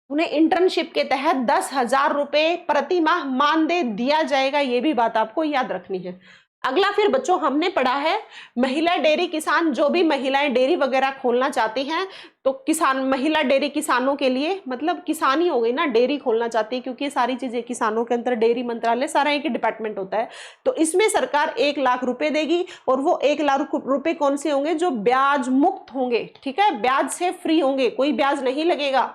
उन्हें इंटर्नशिप के तहत 10,000 रुपए प्रति माह मानदेय दिया जाएगा। ये भी बात आपको याद रखनी है। अगला फिर बच्चों हमने पढ़ा है महिला डेयरी किसान, जो भी महिलाएं डेयरी वगैरह खोलना चाहती हैं तो किसान, महिला डेयरी किसानों के लिए मतलब किसान ही हो गई ना, डेयरी खोलना चाहती है क्योंकि ये सारी चीजें किसानों के अंदर डेयरी मंत्रालय सारा एक डिपार्टमेंट होता है। तो इसमें सरकार 1 लाख रुपए देगी और वो 1 लाख रुपए कौन से होंगे? जो ब्याज मुक्त होंगे, ठीक है, ब्याज से फ्री होंगे, कोई ब्याज नहीं लगेगा,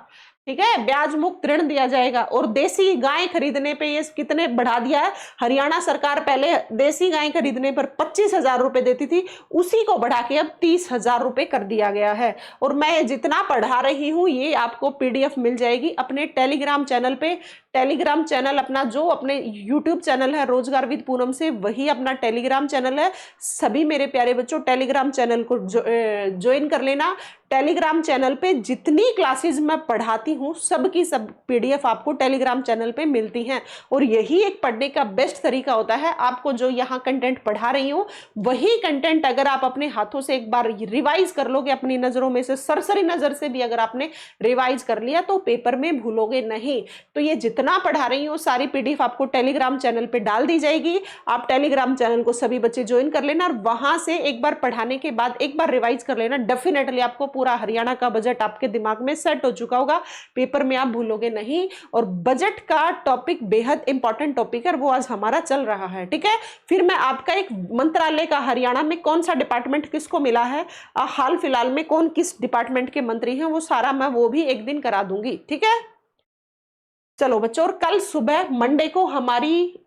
ठीक है, ब्याज मुक्त ऋण दिया जाएगा। और देसी गाय खरीदने पे ये कितने बढ़ा दिया है? हरियाणा सरकार पहले देसी गाय खरीदने पर 25,000 रुपए देती थी, उसी को बढ़ा के अब 30,000 रुपए कर दिया गया है। और मैं जितना पढ़ा रही हूं ये आपको पीडीएफ मिल जाएगी अपने टेलीग्राम चैनल पे। टेलीग्राम चैनल अपना जो अपने यूट्यूब चैनल है रोजगार विद पूनम से, वही अपना टेलीग्राम चैनल है। सभी मेरे प्यारे बच्चों टेलीग्राम चैनल को ज्वाइन कर लेना। टेलीग्राम चैनल पे जितनी क्लासेस मैं पढ़ाती हूँ सब की सब पीडीएफ आपको टेलीग्राम चैनल पे मिलती हैं। और यही एक पढ़ने का बेस्ट तरीका होता है। आपको जो यहाँ कंटेंट पढ़ा रही हूँ वही कंटेंट अगर आप अपने हाथों से एक बार रिवाइज कर लोगे, अपनी नजरों में से सरसरी नजर से भी अगर आपने रिवाइज कर लिया तो पेपर में भूलोगे नहीं। तो ये जितना पढ़ा रही हूँ सारी पीडीएफ आपको टेलीग्राम चैनल पे डाल दी जाएगी। आप टेलीग्राम चैनल को सभी बच्चे ज्वाइन कर लेना और वहां से एक बार पढ़ाने के बाद एक बार रिवाइज कर लेना। डेफिनेटली आपको पूरा हरियाणा का बजट आपके दिमाग में सेट हो चुका होगा, पेपर में आप भूलोगे नहीं। और बजट का टॉपिक बेहद इंपॉर्टेंट टॉपिक है, वो आज हमारा चल रहा है, ठीक है। फिर मैं आपका एक मंत्रालय का हरियाणा में कौन सा डिपार्टमेंट किसको मिला है, हाल फिलहाल में कौन किस डिपार्टमेंट के मंत्री हैं, वो सारा मैं वो भी एक दिन करा दूंगी, ठीक है। चलो बच्चों, और कल सुबह मंडे को हमारी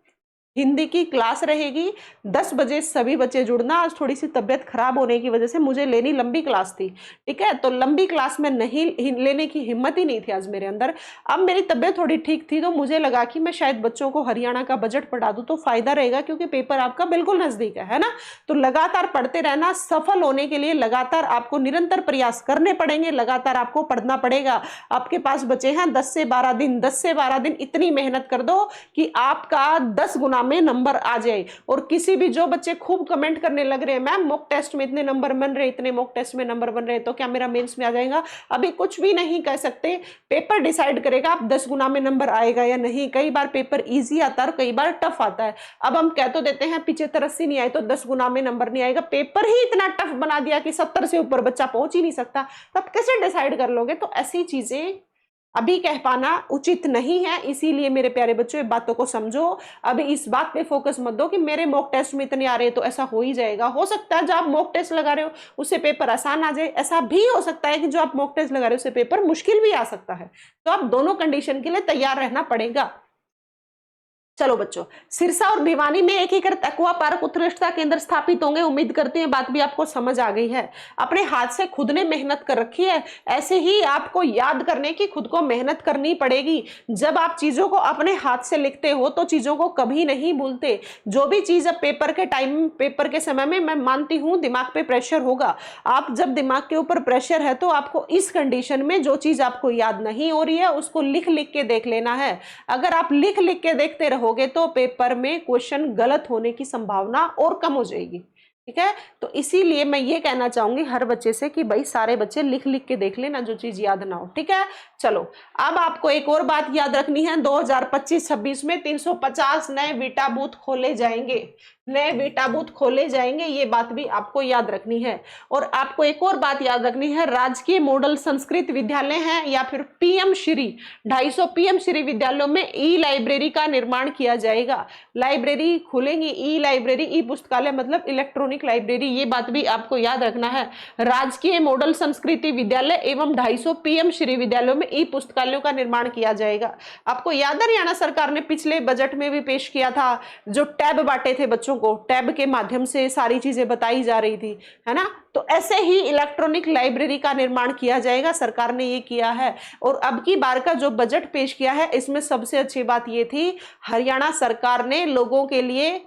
हिंदी की क्लास रहेगी 10 बजे। सभी बच्चे जुड़ना। आज थोड़ी सी तबीयत खराब होने की वजह से मुझे लेनी लंबी क्लास थी, ठीक है, तो लंबी क्लास में नहीं लेने की हिम्मत ही नहीं थी आज मेरे अंदर। अब मेरी तबीयत थोड़ी ठीक थी तो मुझे लगा कि मैं शायद बच्चों को हरियाणा का बजट पढ़ा दूं तो फायदा रहेगा, क्योंकि पेपर आपका बिल्कुल नजदीक है ना। तो लगातार पढ़ते रहना। सफल होने के लिए लगातार आपको निरंतर प्रयास करने पड़ेंगे, लगातार आपको पढ़ना पड़ेगा। आपके पास बचे हैं 10 से 12 दिन। 10 से 12 दिन इतनी मेहनत कर दो कि आपका 10 गुना में नंबर आ जाए। और किसी भी जो बच्चे खूब कमेंट करने लग रहे हैं मैम मॉक टेस्ट में इतने नंबर बन रहे, इतने मॉक टेस्ट में नंबर बन रहे, तो क्या मेरा मेंस में आ जाएगा? अभी कुछ भी नहीं कह सकते। पेपर डिसाइड करेगा आप 10 गुना में नंबर आएगा या नहीं। कई बार पेपर इजी आता है और कई बार टफ आता है। अब हम कह तो देते हैं 75-80 नहीं आए तो 10 गुना में नंबर नहीं आएगा। पेपर ही इतना टफ बना दिया कि 70 से ऊपर बच्चा पहुंच ही नहीं सकता, तब कैसे डिसाइड कर लोगे? तो ऐसी चीजें अभी कह पाना उचित नहीं है। इसीलिए मेरे प्यारे बच्चों बातों को समझो। अभी इस बात पे फोकस मत दो कि मेरे मॉक टेस्ट में इतने आ रहे तो ऐसा हो ही जाएगा। हो सकता है जो आप मॉक टेस्ट लगा रहे हो उससे पेपर आसान आ जाए, ऐसा भी हो सकता है कि जो आप मॉक टेस्ट लगा रहे हो उससे पेपर मुश्किल भी आ सकता है। तो आप दोनों कंडीशन के लिए तैयार रहना पड़ेगा। चलो बच्चों, सिरसा और भिवानी में एकीकृत एक्वा पार्क उत्कृष्टता केंद्र स्थापित होंगे। उम्मीद करते हैं बात भी आपको समझ आ गई है। अपने हाथ से खुद ने मेहनत कर रखी है, ऐसे ही आपको याद करने की खुद को मेहनत करनी पड़ेगी। जब आप चीजों को अपने हाथ से लिखते हो तो चीजों को कभी नहीं भूलते। जो भी चीज अब पेपर के समय में मैं मानती हूं दिमाग पे प्रेशर होगा। आप जब दिमाग के ऊपर प्रेशर है तो आपको इस कंडीशन में जो चीज आपको याद नहीं हो रही है उसको लिख लिख के देख लेना है। अगर आप लिख लिख के देखते रहो तो पेपर में क्वेश्चन गलत होने की संभावना और कम हो जाएगी। ठीक है, तो इसीलिए मैं ये कहना चाहूंगी हर बच्चे से कि भाई सारे बच्चे लिख लिख के देख लेना जो चीज याद ना हो। ठीक है, चलो अब आपको एक और बात याद रखनी है। 2025-26 में 350 नए वीटा बूथ खोले जाएंगे। नए वीटा बूथ खोले जाएंगे, ये बात भी आपको याद रखनी है। और आपको एक और बात याद रखनी है, राजकीय मॉडल संस्कृत विद्यालय हैं या फिर पीएम श्री 250 पीएम श्री विद्यालयों में ई लाइब्रेरी का निर्माण किया जाएगा। लाइब्रेरी खुलेंगी, ई लाइब्रेरी, ई पुस्तकालय मतलब इलेक्ट्रॉनिक लाइब्रेरी, ये बात भी आपको याद रखना है। राजकीय मॉडल संस्कृति विद्यालय एवं 250 पीएम श्री विद्यालयों में ई पुस्तकालयों का निर्माण किया जाएगा। आपको याद है हरियाणा सरकार ने पिछले बजट में भी पेश किया था, जो टैब बांटे थे बच्चों को, टैब के माध्यम से सारी चीजें बताई जा रही थी, है ना। तो ऐसे ही इलेक्ट्रॉनिक लाइब्रेरी का निर्माण किया जाएगा, सरकार ने ये किया है। और अब की बार का जो बजट पेश किया है इसमें सबसे अच्छी बात ये थी, हरियाणा सरकार ने लोगों के लिए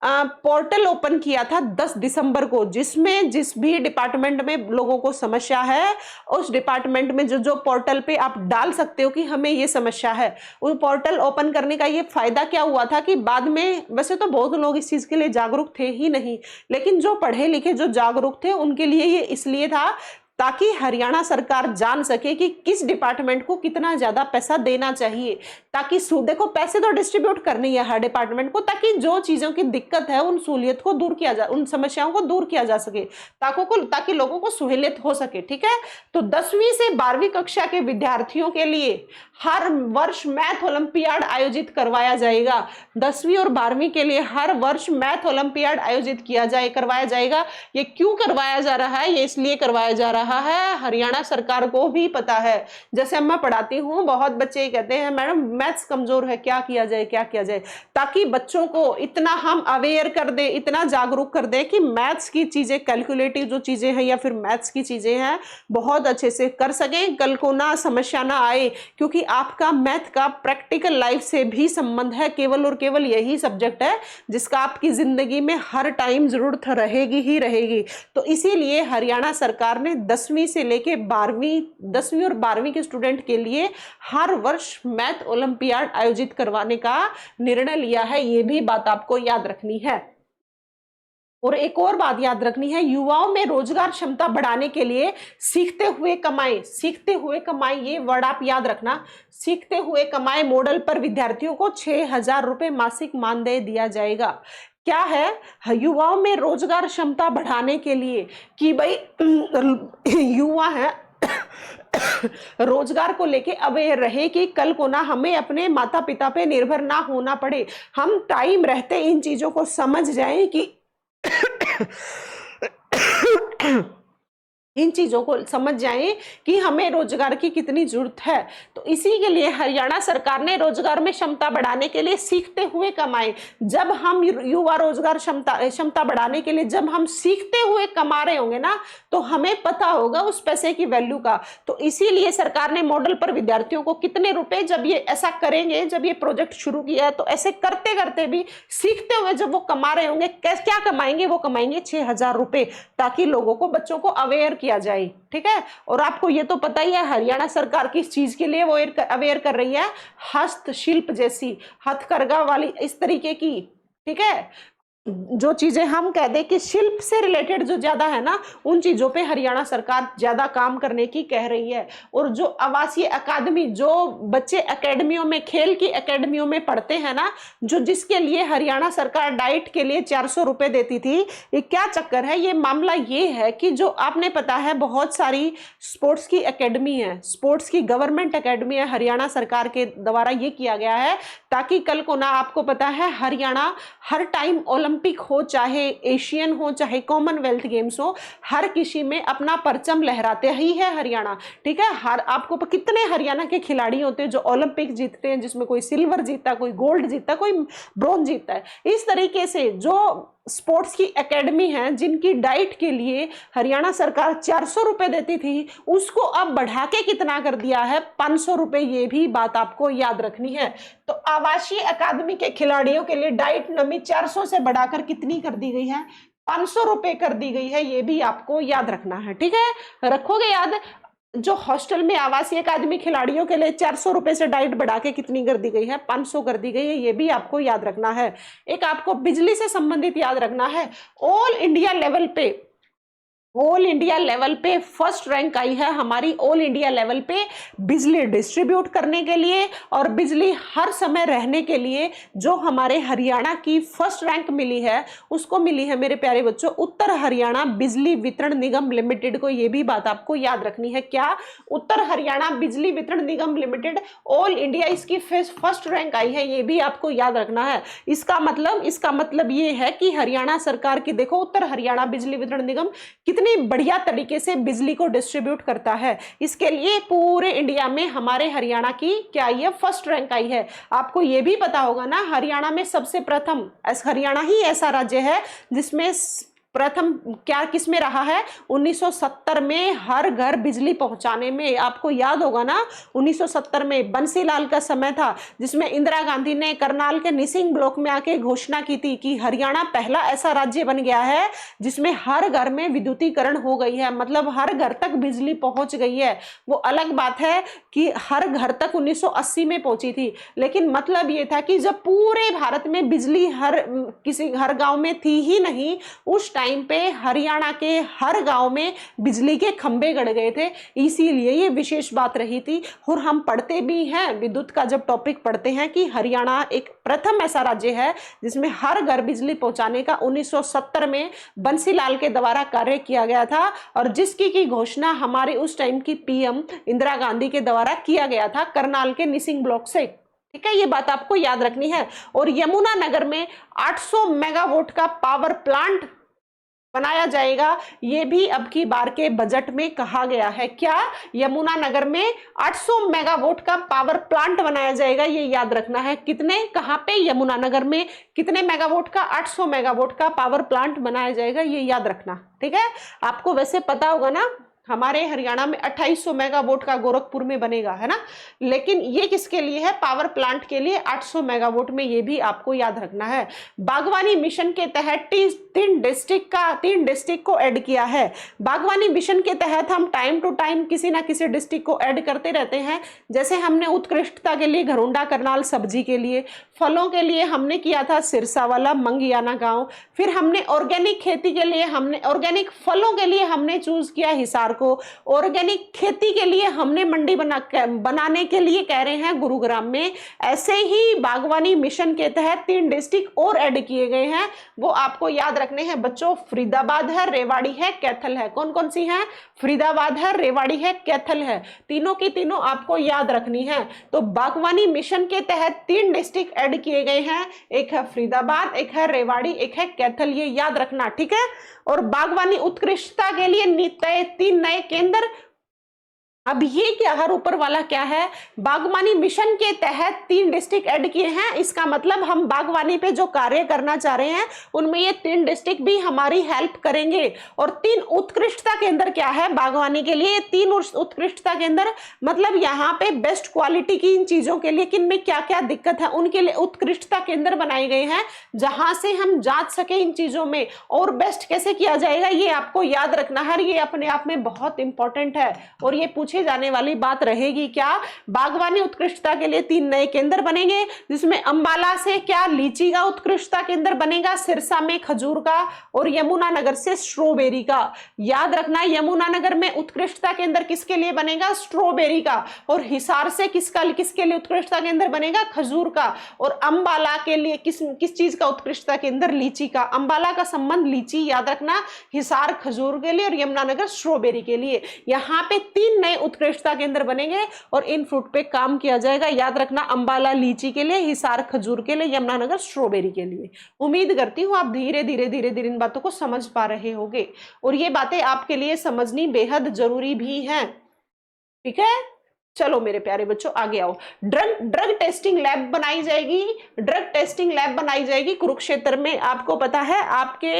पोर्टल ओपन किया था 10 दिसंबर को, जिसमें जिस भी डिपार्टमेंट में लोगों को समस्या है उस डिपार्टमेंट में जो पोर्टल पे आप डाल सकते हो कि हमें ये समस्या है। वो पोर्टल ओपन करने का ये फायदा क्या हुआ था कि बाद में, वैसे तो बहुत लोग इस चीज के लिए जागरूक थे ही नहीं, लेकिन जो पढ़े लिखे जो जागरूक थे उनके लिए ये इसलिए था ताकि हरियाणा सरकार जान सके कि किस डिपार्टमेंट को कितना ज्यादा पैसा देना चाहिए, ताकि देखो पैसे तो डिस्ट्रीब्यूट करनी है हर डिपार्टमेंट को, ताकि जो चीजों की दिक्कत है उन सहूलियत को दूर किया जा, उन समस्याओं को दूर किया जा सके, ताकि लोगों को सहूलियत हो सके। ठीक है, तो 10वीं से 12वीं कक्षा के विद्यार्थियों के लिए हर वर्ष मैथ ओलंपियाड आयोजित करवाया जाएगा। 10वीं और 12वीं के लिए हर वर्ष मैथ ओलंपियाड आयोजित करवाया जाएगा। ये क्यों करवाया जा रहा है? ये इसलिए करवाया जा रहा है, हरियाणा सरकार को भी पता है। जैसे मैं पढ़ाती हूँ, बहुत बच्चे कहते हैं मैडम मैथ्स कमजोर है, क्या किया जाए क्या किया जाए, ताकि बच्चों को इतना हम अवेयर कर दे, इतना जागरूक कर दे कि मैथ्स की चीजें, कैलकुलेटिव जो चीजें हैं या फिर मैथ्स की चीजें हैं बहुत अच्छे से कर सकें, कल को ना समस्या ना आए। क्योंकि आपका मैथ का प्रैक्टिकल लाइफ से भी संबंध है, केवल और केवल यही सब्जेक्ट है जिसका आपकी जिंदगी में हर टाइम जरूरत रहेगी ही रहेगी। तो इसीलिए हरियाणा सरकार ने 10वीं से लेके 12वीं 10वीं और 12वीं के स्टूडेंट के लिए हर वर्ष मैथ ओलंपियाड आयोजित करवाने का निर्णय लिया है। ये भी बात आपको याद रखनी है। और एक और बात याद रखनी है, युवाओं में रोजगार क्षमता बढ़ाने के लिए सीखते हुए कमाएं, ये वर्ड आप याद रखना, सीखते हुए कमाएं मॉडल पर विद्यार्थियों को 6,000 रुपए मासिक मानदेय दिया जाएगा। क्या है? युवाओं में रोजगार क्षमता बढ़ाने के लिए कि भाई युवा है रोजगार को लेके अवेयर रहे कि कल को ना हमें अपने माता पिता पे निर्भर ना होना पड़े, हम टाइम रहते इन चीजों को समझ जाएं कि इन चीजों को समझ जाएं कि हमें रोजगार की कितनी जरूरत है। तो इसी के लिए हरियाणा सरकार ने रोजगार में क्षमता बढ़ाने के लिए सीखते हुए कमाएं। जब हम युवा रोजगार क्षमता बढ़ाने के लिए जब हम सीखते हुए कमा रहे होंगे ना, तो हमें पता होगा उस पैसे की वैल्यू का। तो इसीलिए सरकार ने मॉडल पर विद्यार्थियों को कितने रुपए, जब ये ऐसा करेंगे, जब ये प्रोजेक्ट शुरू किया है, तो ऐसे करते करते भी सीखते हुए जब वो कमा रहे होंगे, क्या कमाएंगे? वो कमाएंगे 6,000 रुपए, ताकि लोगों को, बच्चों को अवेयर किया जाए। ठीक है, और आपको ये तो पता ही है हरियाणा सरकार किस चीज के लिए वो अवेयर कर रही है, हस्तशिल्प जैसी, हथकरघा वाली इस तरीके की। ठीक है, जो चीजें हम कह दें कि शिल्प से रिलेटेड जो ज्यादा है ना, उन चीजों पे हरियाणा सरकार ज्यादा काम करने की कह रही है। और जो आवासीय अकादमी, जो बच्चे एकेडमियों में, खेल की एकेडमियों में पढ़ते हैं ना, जो जिसके लिए हरियाणा सरकार डाइट के लिए 400 रुपए देती थी, ये क्या चक्कर है? ये मामला ये है कि जो आपने पता है बहुत सारी स्पोर्ट्स की एकेडमी है, स्पोर्ट्स की गवर्नमेंट एकेडमी है, हरियाणा सरकार के द्वारा ये किया गया है ताकि कल को ना, आपको पता है हरियाणा हर टाइम ओलंपिक ओलंपिक हो, चाहे एशियन हो, चाहे कॉमनवेल्थ गेम्स हो, हर किसी में अपना परचम लहराते ही है हरियाणा। ठीक है, हर आपको कितने हरियाणा के खिलाड़ी होते हैं जो ओलंपिक जीतते हैं, जिसमें कोई सिल्वर जीतता, कोई गोल्ड जीतता, कोई ब्रॉन्ज जीतता है। इस तरीके से जो स्पोर्ट्स की एकेडमी है, जिनकी डाइट के लिए हरियाणा सरकार 400 रुपए देती थी, उसको अब बढ़ा के कितना कर दिया है, 500 रुपए। ये भी बात आपको याद रखनी है। तो आवासीय अकादमी के खिलाड़ियों के लिए डाइट नमी 400 से बढ़ाकर कितनी कर दी गई है, 500 रुपए कर दी गई है। ये भी आपको याद रखना है। ठीक है, रखोगे याद। जो हॉस्टल में आवासीय अकादमी खिलाड़ियों के लिए 400 रुपए से डाइट बढ़ा के कितनी कर दी गई है, 500 कर दी गई है। ये भी आपको याद रखना है। एक आपको बिजली से संबंधित याद रखना है। ऑल इंडिया लेवल पे फर्स्ट रैंक आई है हमारी, ऑल इंडिया लेवल पे बिजली डिस्ट्रीब्यूट करने के लिए और बिजली हर समय रहने के लिए जो हमारे हरियाणा की फर्स्ट रैंक मिली है, उसको मिली है मेरे प्यारे बच्चों उत्तर हरियाणा बिजली वितरण निगम लिमिटेड को। ये भी बात आपको याद रखनी है। क्या, उत्तर हरियाणा बिजली वितरण निगम लिमिटेड ऑल इंडिया इसकी फर्स्ट रैंक आई है। ये भी आपको याद रखना है। इसका मतलब ये है कि हरियाणा सरकार की, देखो उत्तर हरियाणा बिजली वितरण निगम कितनी बढ़िया तरीके से बिजली को डिस्ट्रीब्यूट करता है। इसके लिए पूरे इंडिया में हमारे हरियाणा की क्या आई है, फर्स्ट रैंक आई है। आपको यह भी पता होगा ना, हरियाणा में सबसे प्रथम, हरियाणा ही ऐसा राज्य है जिसमें प्रथम क्या किसमें रहा है, 1970 में हर घर बिजली पहुंचाने में। आपको याद होगा ना, 1970 में बंसीलाल का समय था जिसमें इंदिरा गांधी ने करनाल के निसिंग ब्लॉक में आके घोषणा की थी कि हरियाणा पहला ऐसा राज्य बन गया है जिसमें हर घर में विद्युतीकरण हो गई है, मतलब हर घर तक बिजली पहुंच गई है। वो अलग बात है कि हर घर तक 1980 में पहुंची थी, लेकिन मतलब ये था कि जब पूरे भारत में बिजली हर गांव में थी ही नहीं, उस टाइम पे हरियाणा के हर गांव में बिजली के खंभे गड़ गए थे। इसीलिए ये विशेष बात रही थी। और हम पढ़ते भी हैं विद्युत का जब टॉपिक पढ़ते हैं कि हरियाणा एक प्रथम ऐसा राज्य है जिसमें हर घर बिजली पहुंचाने का 1970 में बंसीलाल के द्वारा कार्य किया गया था, और जिसकी की घोषणा हमारे उस टाइम की पीएम इंदिरा गांधी के द्वारा किया गया था करनाल के निसिंग ब्लॉक से। ठीक है, ये बात आपको याद रखनी है। और यमुनानगर में 800 मेगावाट का पावर प्लांट बनाया जाएगा, ये भी अब की बार के बजट में कहा गया है। क्या, यमुनानगर में 800 मेगावाट का पावर प्लांट बनाया जाएगा, ये याद रखना है। कितने, कहां पे, यमुनानगर में कितने मेगावाट का, 800 मेगावाट का पावर प्लांट बनाया जाएगा, ये याद रखना। ठीक है, आपको वैसे पता होगा ना, हमारे हरियाणा में 2800 मेगावाट का गोरखपुर में बनेगा, है ना, लेकिन ये किसके लिए है, पावर प्लांट के लिए 800 मेगावाट में। ये भी आपको याद रखना है। बागवानी मिशन के तहत 3 डिस्ट्रिक्ट को ऐड किया है। बागवानी मिशन के तहत हम टाइम टू टाइम किसी ना किसी डिस्ट्रिक्ट को ऐड करते रहते हैं। जैसे हमने उत्कृष्टता के लिए घरोंडा करनाल, सब्जी के लिए, फलों के लिए हमने किया था सिरसा वाला मंगियाना गांव, फिर हमने ऑर्गेनिक खेती के लिए, हमने ऑर्गेनिक फलों के लिए हमने चूज किया हिसार को, ऑर्गेनिक खेती के लिए हमने मंडी बनाने के लिए कह रहे हैं गुरुग्राम में। ऐसे ही बागवानी मिशन के तहत 3 डिस्ट्रिक्ट और ऐड किए गए हैं, वो आपको याद रखने हैं बच्चों। फरीदाबाद है, रेवाड़ी है, कैथल है। कौन कौन सी हैं, फरीदाबाद है, रेवाड़ी है, कैथल है। तीनों की तीनों आपको याद रखनी है। तो बागवानी मिशन के तहत 3 डिस्ट्रिक्ट ऐड किए गए हैं, एक है फरीदाबाद, एक है रेवाड़ी, एक है कैथल, ये याद रखना। ठीक है, और बागवानी उत्कृष्टता के लिए 3 नए केंद्र। अब ये क्या, हर ऊपर वाला क्या है, बागवानी मिशन के तहत 3 डिस्ट्रिक्ट ऐड किए हैं। इसका मतलब हम बागवानी पे जो कार्य करना चाह रहे हैं उनमें ये 3 डिस्ट्रिक्ट भी हमारी हेल्प करेंगे। और 3 उत्कृष्टता केंद्र क्या है बागवानी के लिए, 3 उत्कृष्टता केंद्र मतलब यहाँ पे बेस्ट क्वालिटी की इन चीजों के लिए किन में क्या क्या दिक्कत है उनके लिए उत्कृष्टता केंद्र बनाए गए हैं, जहां से हम जांच सके इन चीजों में और बेस्ट कैसे किया जाएगा, ये आपको याद रखना है। ये अपने आप में बहुत इंपॉर्टेंट है और ये पूछे जाने वाली बात रहेगी। क्या, बागवानी उत्कृष्टता के लिए 3 नए केंद्र बनेंगे, जिसमें अंबाला से क्या, लीची का उत्कृष्टता केंद्र बनेगा, सिरसा में खजूर का, और यमुनानगर से स्ट्रॉबेरी का। याद रखना, यमुनानगर में उत्कृष्टता केंद्र किसके लिए बनेगा, स्ट्रॉबेरी का, और हिसार से किसके लिए उत्कृष्टता केंद्र बनेगा, खजूर का, और अंबाला के लिए किस चीज का उत्कृष्टता केंद्र, लीची का। अंबाला का संबंध लीची, याद रखना, हिसार खजूर के लिए और यमुनानगर स्ट्रॉबेरी के लिए। यहाँ पे 3 नए उत्कृष्टता केंद्र बनेंगे और इन फ्रूट पे काम किया जाएगा। याद रखना, अंबाला लीची के लिए, हिसार खजूर के लिए, यमुनानगर स्ट्रॉबेरी के लिए। उम्मीद करती हूँ आप धीरे धीरे धीरे धीरे इन बातों को समझ पा रहे होंगे और ये बातें आपके लिए समझनी बेहद जरूरी भी हैं। ठीक है, चलो मेरे प्यारे बच्चों आगे आओ। ड्रग टेस्टिंग लैब बनाई जाएगी, ड्रग टेस्टिंग लैब बनाई जाएगी कुरुक्षेत्र में। आपको पता है आपके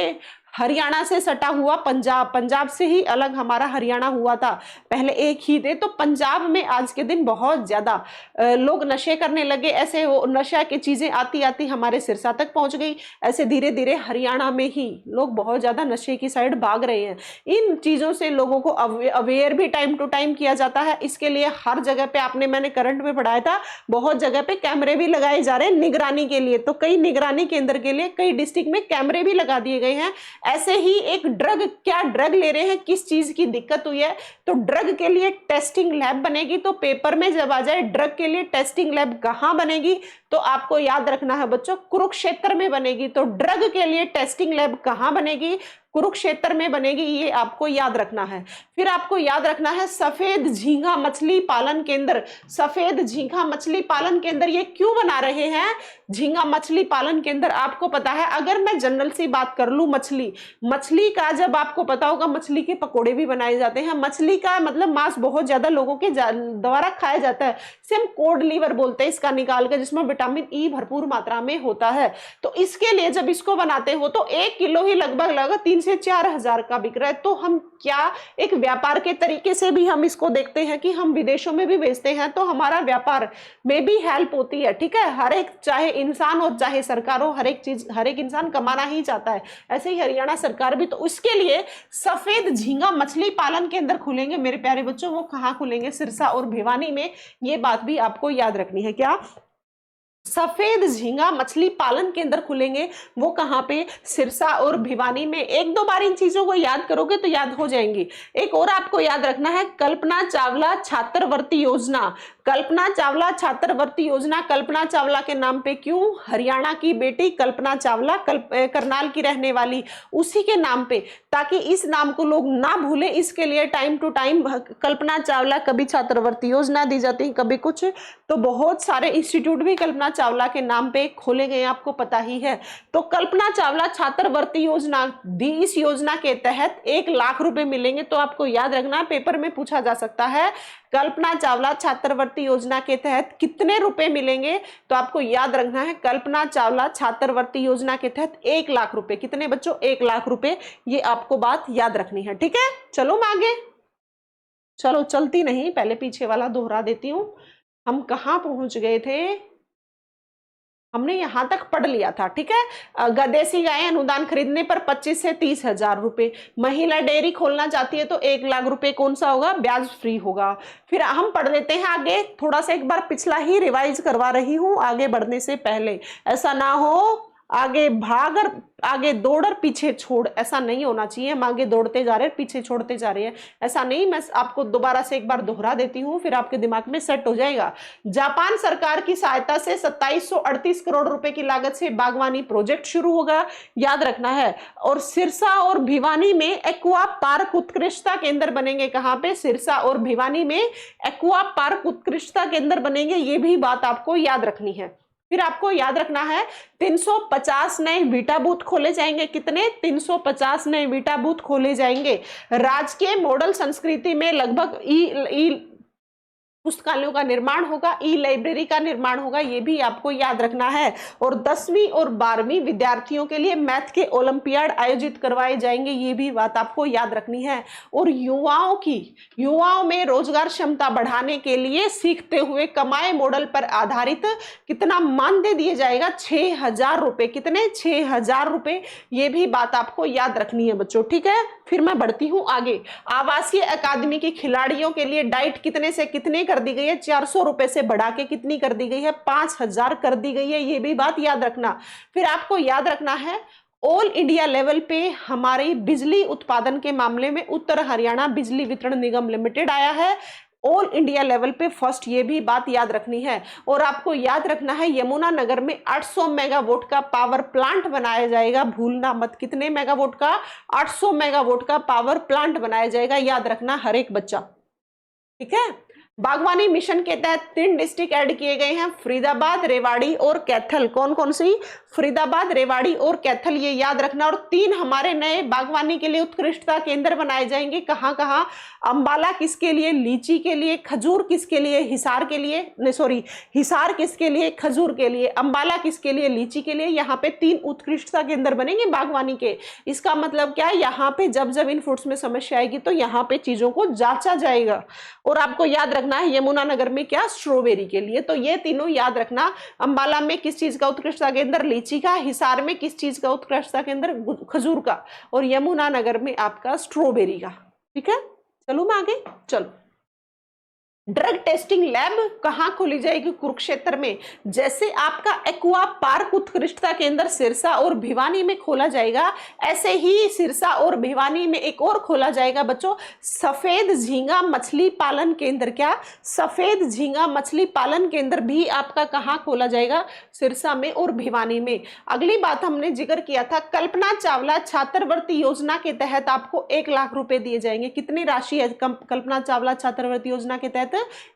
हरियाणा से सटा हुआ पंजाब, पंजाब से ही अलग हमारा हरियाणा हुआ था, पहले एक ही थे। तो पंजाब में आज के दिन बहुत ज्यादा लोग नशे करने लगे। ऐसे वो नशा की चीजें आती आती हमारे सिरसा तक पहुंच गई। ऐसे धीरे धीरे हरियाणा में ही लोग बहुत ज्यादा नशे की साइड भाग रहे हैं। इन चीजों से लोगों को अवेयर भी टाइम टू टाइम किया जाता है। इसके लिए हर जगह पे मैंने करंट में पढ़ाया था, बहुत जगह पे कैमरे भी लगाए जा रहे हैं निगरानी के लिए। तो कई निगरानी केंद्र के लिए कई डिस्ट्रिक्ट में कैमरे भी लगा दिए गए हैं। ऐसे ही एक ड्रग, क्या ड्रग ले रहे हैं, किस चीज की दिक्कत हुई है, तो ड्रग के लिए टेस्टिंग लैब बनेगी। तो पेपर में जब आ जाए ड्रग के लिए टेस्टिंग लैब कहां बनेगी, तो आपको याद रखना है बच्चों, कुरुक्षेत्र में बनेगी। तो ड्रग के लिए टेस्टिंग लैब कहां बनेगी, कुरुक्षेत्र में बनेगी, ये आपको याद रखना है। फिर आपको याद रखना है सफेद झींगा मछली पालन केंद्र। सफेद झींगा मछली पालन केंद्र ये क्यों बना रहे हैं, झींगा मछली पालन केंद्र? आपको पता है, अगर मैं जनरल सी बात कर लूं, मछली का, जब आपको पता होगा मछली के पकोड़े भी बनाए जाते हैं। मछली का मतलब मांस बहुत ज्यादा लोगों के द्वारा खाया जाता है। इसे हम कोड लीवर बोलते हैं इसका निकाल कर, जिसमें विटामिन ई भरपूर मात्रा में होता है। तो इसके लिए जब इसको बनाते हो तो 1 किलो ही लगभग 3 से 4 हजार का बिक रहा है। तो हम क्या एक व्यापार के तरीके से भी हम इसको देखते हैं कि हम विदेशों में भी बेचते हैं, तो हमारा व्यापार में भी हेल्प होती है। ठीक है, हर एक, चाहे इंसान और चाहे सरकार हो, हर एक चीज, हर एक इंसान कमाना ही चाहता है। ऐसे ही हरियाणा सरकार भी। तो उसके लिए सफेद झींगा मछली पालन केंद्र खुलेंगे मेरे प्यारे बच्चों। वो कहां खुलेंगे? सिरसा और भिवानी में। ये बात भी आपको याद रखनी है। क्या? सफेद झींगा मछली पालन केंद्र खुलेंगे। वो कहां पे? सिरसा और भिवानी में। 1-2 बार इन चीजों को याद करोगे तो याद हो जाएंगी। एक और आपको याद रखना है, कल्पना चावला छात्रवृत्ति योजना। कल्पना चावला छात्रवृत्ति योजना, कल्पना चावला के नाम पे क्यों? हरियाणा की बेटी कल्पना चावला, करनाल की रहने वाली, उसी के नाम पे, ताकि इस नाम को लोग ना भूले, इसके लिए time to time Kalpana Chawla, कभी छात्रवृत्ति योजना दी जाती है, कभी कुछ। तो बहुत सारे इंस्टीट्यूट भी कल्पना चावला के नाम पे खोले गए, आपको पता ही है। तो कल्पना चावला छात्रवृत्ति योजना दी। इस योजना के तहत 1 लाख रुपए मिलेंगे। तो आपको याद रखना, पेपर में पूछा जा सकता है, कल्पना चावला छात्रवृत्ति योजना के तहत कितने रुपए मिलेंगे? तो आपको याद रखना है, कल्पना चावला छात्रवृत्ति योजना के तहत 1 लाख रुपए। कितने बच्चों? 1 लाख रुपए। ये आपको बात याद रखनी है। ठीक है, चलो मैं आगे, चलो चलती नहीं, पहले पीछे वाला दोहरा देती हूं। हम कहां पहुंच गए थे? हमने यहां तक पढ़ लिया था। ठीक है, देसी गाय अनुदान खरीदने पर 25 से 30 हजार रुपए। महिला डेयरी खोलना चाहती है तो 1 लाख रुपए कौन सा होगा? ब्याज फ्री होगा। फिर हम पढ़ लेते हैं आगे, थोड़ा सा एक बार पिछला ही रिवाइज करवा रही हूं आगे बढ़ने से पहले। ऐसा ना हो आगे भाग और आगे दौड़ और पीछे छोड़, ऐसा नहीं होना चाहिए। हम आगे दौड़ते जा रहे हैं, पीछे छोड़ते जा रहे हैं, ऐसा नहीं। मैं आपको दोबारा से एक बार दोहरा देती हूँ, फिर आपके दिमाग में सेट हो जाएगा। जापान सरकार की सहायता से 2738 करोड़ रुपए की लागत से बागवानी प्रोजेक्ट शुरू होगा, याद रखना है। और सिरसा और भिवानी में एक्वा पार्क उत्कृष्टता केंद्र बनेंगे। कहां पे? सिरसा और भिवानी में एक्वा पार्क उत्कृष्टता केंद्र बनेंगे। ये भी बात आपको याद रखनी है। फिर आपको याद रखना है 350 नए वीटा बूथ खोले जाएंगे। कितने? 350 नए वीटा बूथ खोले जाएंगे। राजकीय मॉडल संस्कृति में लगभग ई पुस्तकालयों का निर्माण होगा, ई लाइब्रेरी का निर्माण होगा, ये भी आपको याद रखना है। और 10वीं और 12वीं विद्यार्थियों के लिए मैथ के ओलंपियाड आयोजित करवाए जाएंगे, ये भी बात आपको याद रखनी है। और युवाओं में रोजगार क्षमता बढ़ाने के लिए सीखते हुए कमाए मॉडल पर आधारित कितना मानदेय दिया जाएगा? 6000 रुपए। कितने? 6000 रुपए। ये भी बात आपको याद रखनी है बच्चों। ठीक है, फिर मैं बढ़ती हूं आगे। आवासीय अकादमी के खिलाड़ियों के लिए डाइट कितने से कितने कर दी गई है? 400 रुपए से बढ़ा के कितनी कर दी गई है? 5000 कर दी गई है। ये भी बात याद रखना। फिर आपको याद रखना है, ऑल इंडिया लेवल पे हमारे बिजली उत्पादन के मामले में उत्तर हरियाणा बिजली वितरण निगम लिमिटेड आया है, ऑल इंडिया लेवल पे फर्स्ट। ये भी बात याद रखनी है। और आपको याद रखना है, यमुनानगर में 800 मेगावाट का पावर प्लांट बनाया जाएगा, भूलना मत। कितने मेगावाट का? 800 मेगावाट का पावर प्लांट बनाया जाएगा, याद रखना हर एक बच्चा। ठीक है। बागवानी मिशन के तहत 3 डिस्ट्रिक्ट ऐड किए गए हैं, फरीदाबाद, रेवाड़ी और कैथल। कौन कौन सी? फरीदाबाद, रेवाड़ी और कैथल, ये याद रखना। और 3 हमारे नए बागवानी के लिए उत्कृष्टता केंद्र बनाए जाएंगे। कहाँ कहाँ? अंबाला किसके लिए? लीची के लिए। खजूर किसके लिए? हिसार के लिए, नहीं सॉरी, हिसार किसके लिए? खजूर के लिए। अंबाला किसके लिए? लीची के लिए। यहाँ पे 3 उत्कृष्टता केंद्र बनेंगे बागवानी के। इसका मतलब क्या है? यहाँ पे जब जब इन फूड्स में समस्या आएगी तो यहाँ पे चीजों को जांचा जाएगा। और आपको याद रखना है यमुनानगर में क्या? स्ट्रॉबेरी के लिए। तो ये तीनों याद रखना। अंबाला में किस चीज का उत्कृष्टता केंद्र? लीची का। हिसार में किस चीज का उत्कृष्टता केंद्र? खजूर का। और यमुनानगर में आपका स्ट्रॉबेरी का। ठीक है, चलो मैं आगे। चलो, ड्रग टेस्टिंग लैब कहाँ खोली जाएगी? कुरुक्षेत्र में। जैसे आपका एक्वा पार्क उत्कृष्टता केंद्र सिरसा और भिवानी में खोला जाएगा, ऐसे ही सिरसा और भिवानी में एक और खोला जाएगा बच्चों, सफेद झींगा मछली पालन केंद्र। क्या? सफेद झींगा मछली पालन केंद्र भी आपका कहाँ खोला जाएगा? सिरसा में और भिवानी में। अगली बात हमने जिक्र किया था, कल्पना चावला छात्रवृत्ति योजना के तहत आपको 1 लाख रुपए दिए जाएंगे। कितनी राशि है कल्पना चावला छात्रवृत्ति योजना के तहत?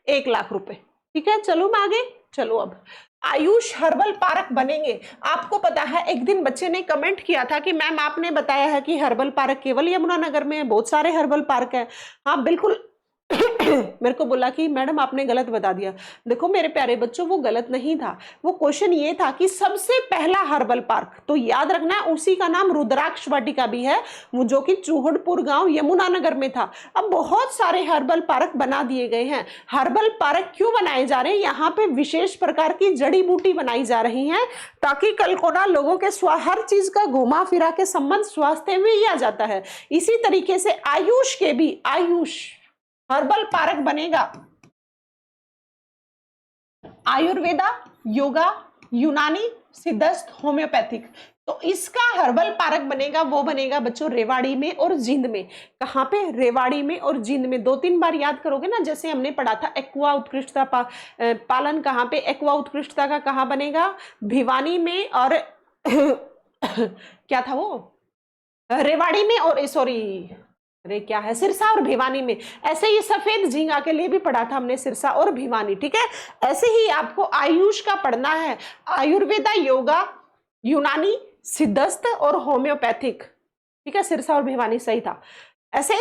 1 लाख रुपए। ठीक है, चलो मैं आगे। चलो, अब आयुष हर्बल पार्क बनेंगे। आपको पता है एक दिन बच्चे ने कमेंट किया था कि मैम आपने बताया है कि हर्बल पार्क केवल यमुनानगर में है, बहुत सारे हर्बल पार्क है। हाँ बिल्कुल। मेरे को बोला कि मैडम आपने गलत बता दिया। देखो मेरे प्यारे बच्चों, वो गलत नहीं था। वो क्वेश्चन ये था कि सबसे पहला हर्बल पार्क, तो याद रखना उसी का नाम रुद्राक्ष वाटिका भी है, वो जो कि चूहड़पुर गांव यमुनानगर में था। अब बहुत सारे हर्बल पार्क बना दिए गए हैं। हर्बल पार्क क्यों बनाए जा रहे हैं? यहाँ पे विशेष प्रकार की जड़ी बूटी बनाई जा रही है, ताकि कल को ना लोगों के हर चीज का घुमा फिरा के संबंध स्वास्थ्य में ही आ जाता है। इसी तरीके से आयुष के भी आयुष हर्बल पार्क बनेगा। आयुर्वेदा, योगा, यूनानी, सिद्धस्थ, होम्योपैथिक। तो इसका हर्बल पार्क बनेगा, वो बनेगा बच्चों रेवाड़ी में और जींद में। कहां पे? रेवाड़ी में और जींद में। 2-3 बार याद करोगे ना, जैसे हमने पढ़ा था एक्वा उत्कृष्टता पालन कहां पे? एक्वा उत्कृष्टता का कहां बनेगा? भिवानी में और क्या था वो? रेवाड़ी में और सॉरी अरे क्या है, सिरसा और भिवानी में। ऐसे ही सफेद झींगा के लिए भी पढ़ा था हमने, सिरसा और भिवानी। ठीक है, ऐसे ही आपको आयुष का पढ़ना है, आयुर्वेदा, योगा, यूनानी, सिद्धस्थ और होम्योपैथिक। ठीक है, सिरसा और भिवानी सही था। ऐसे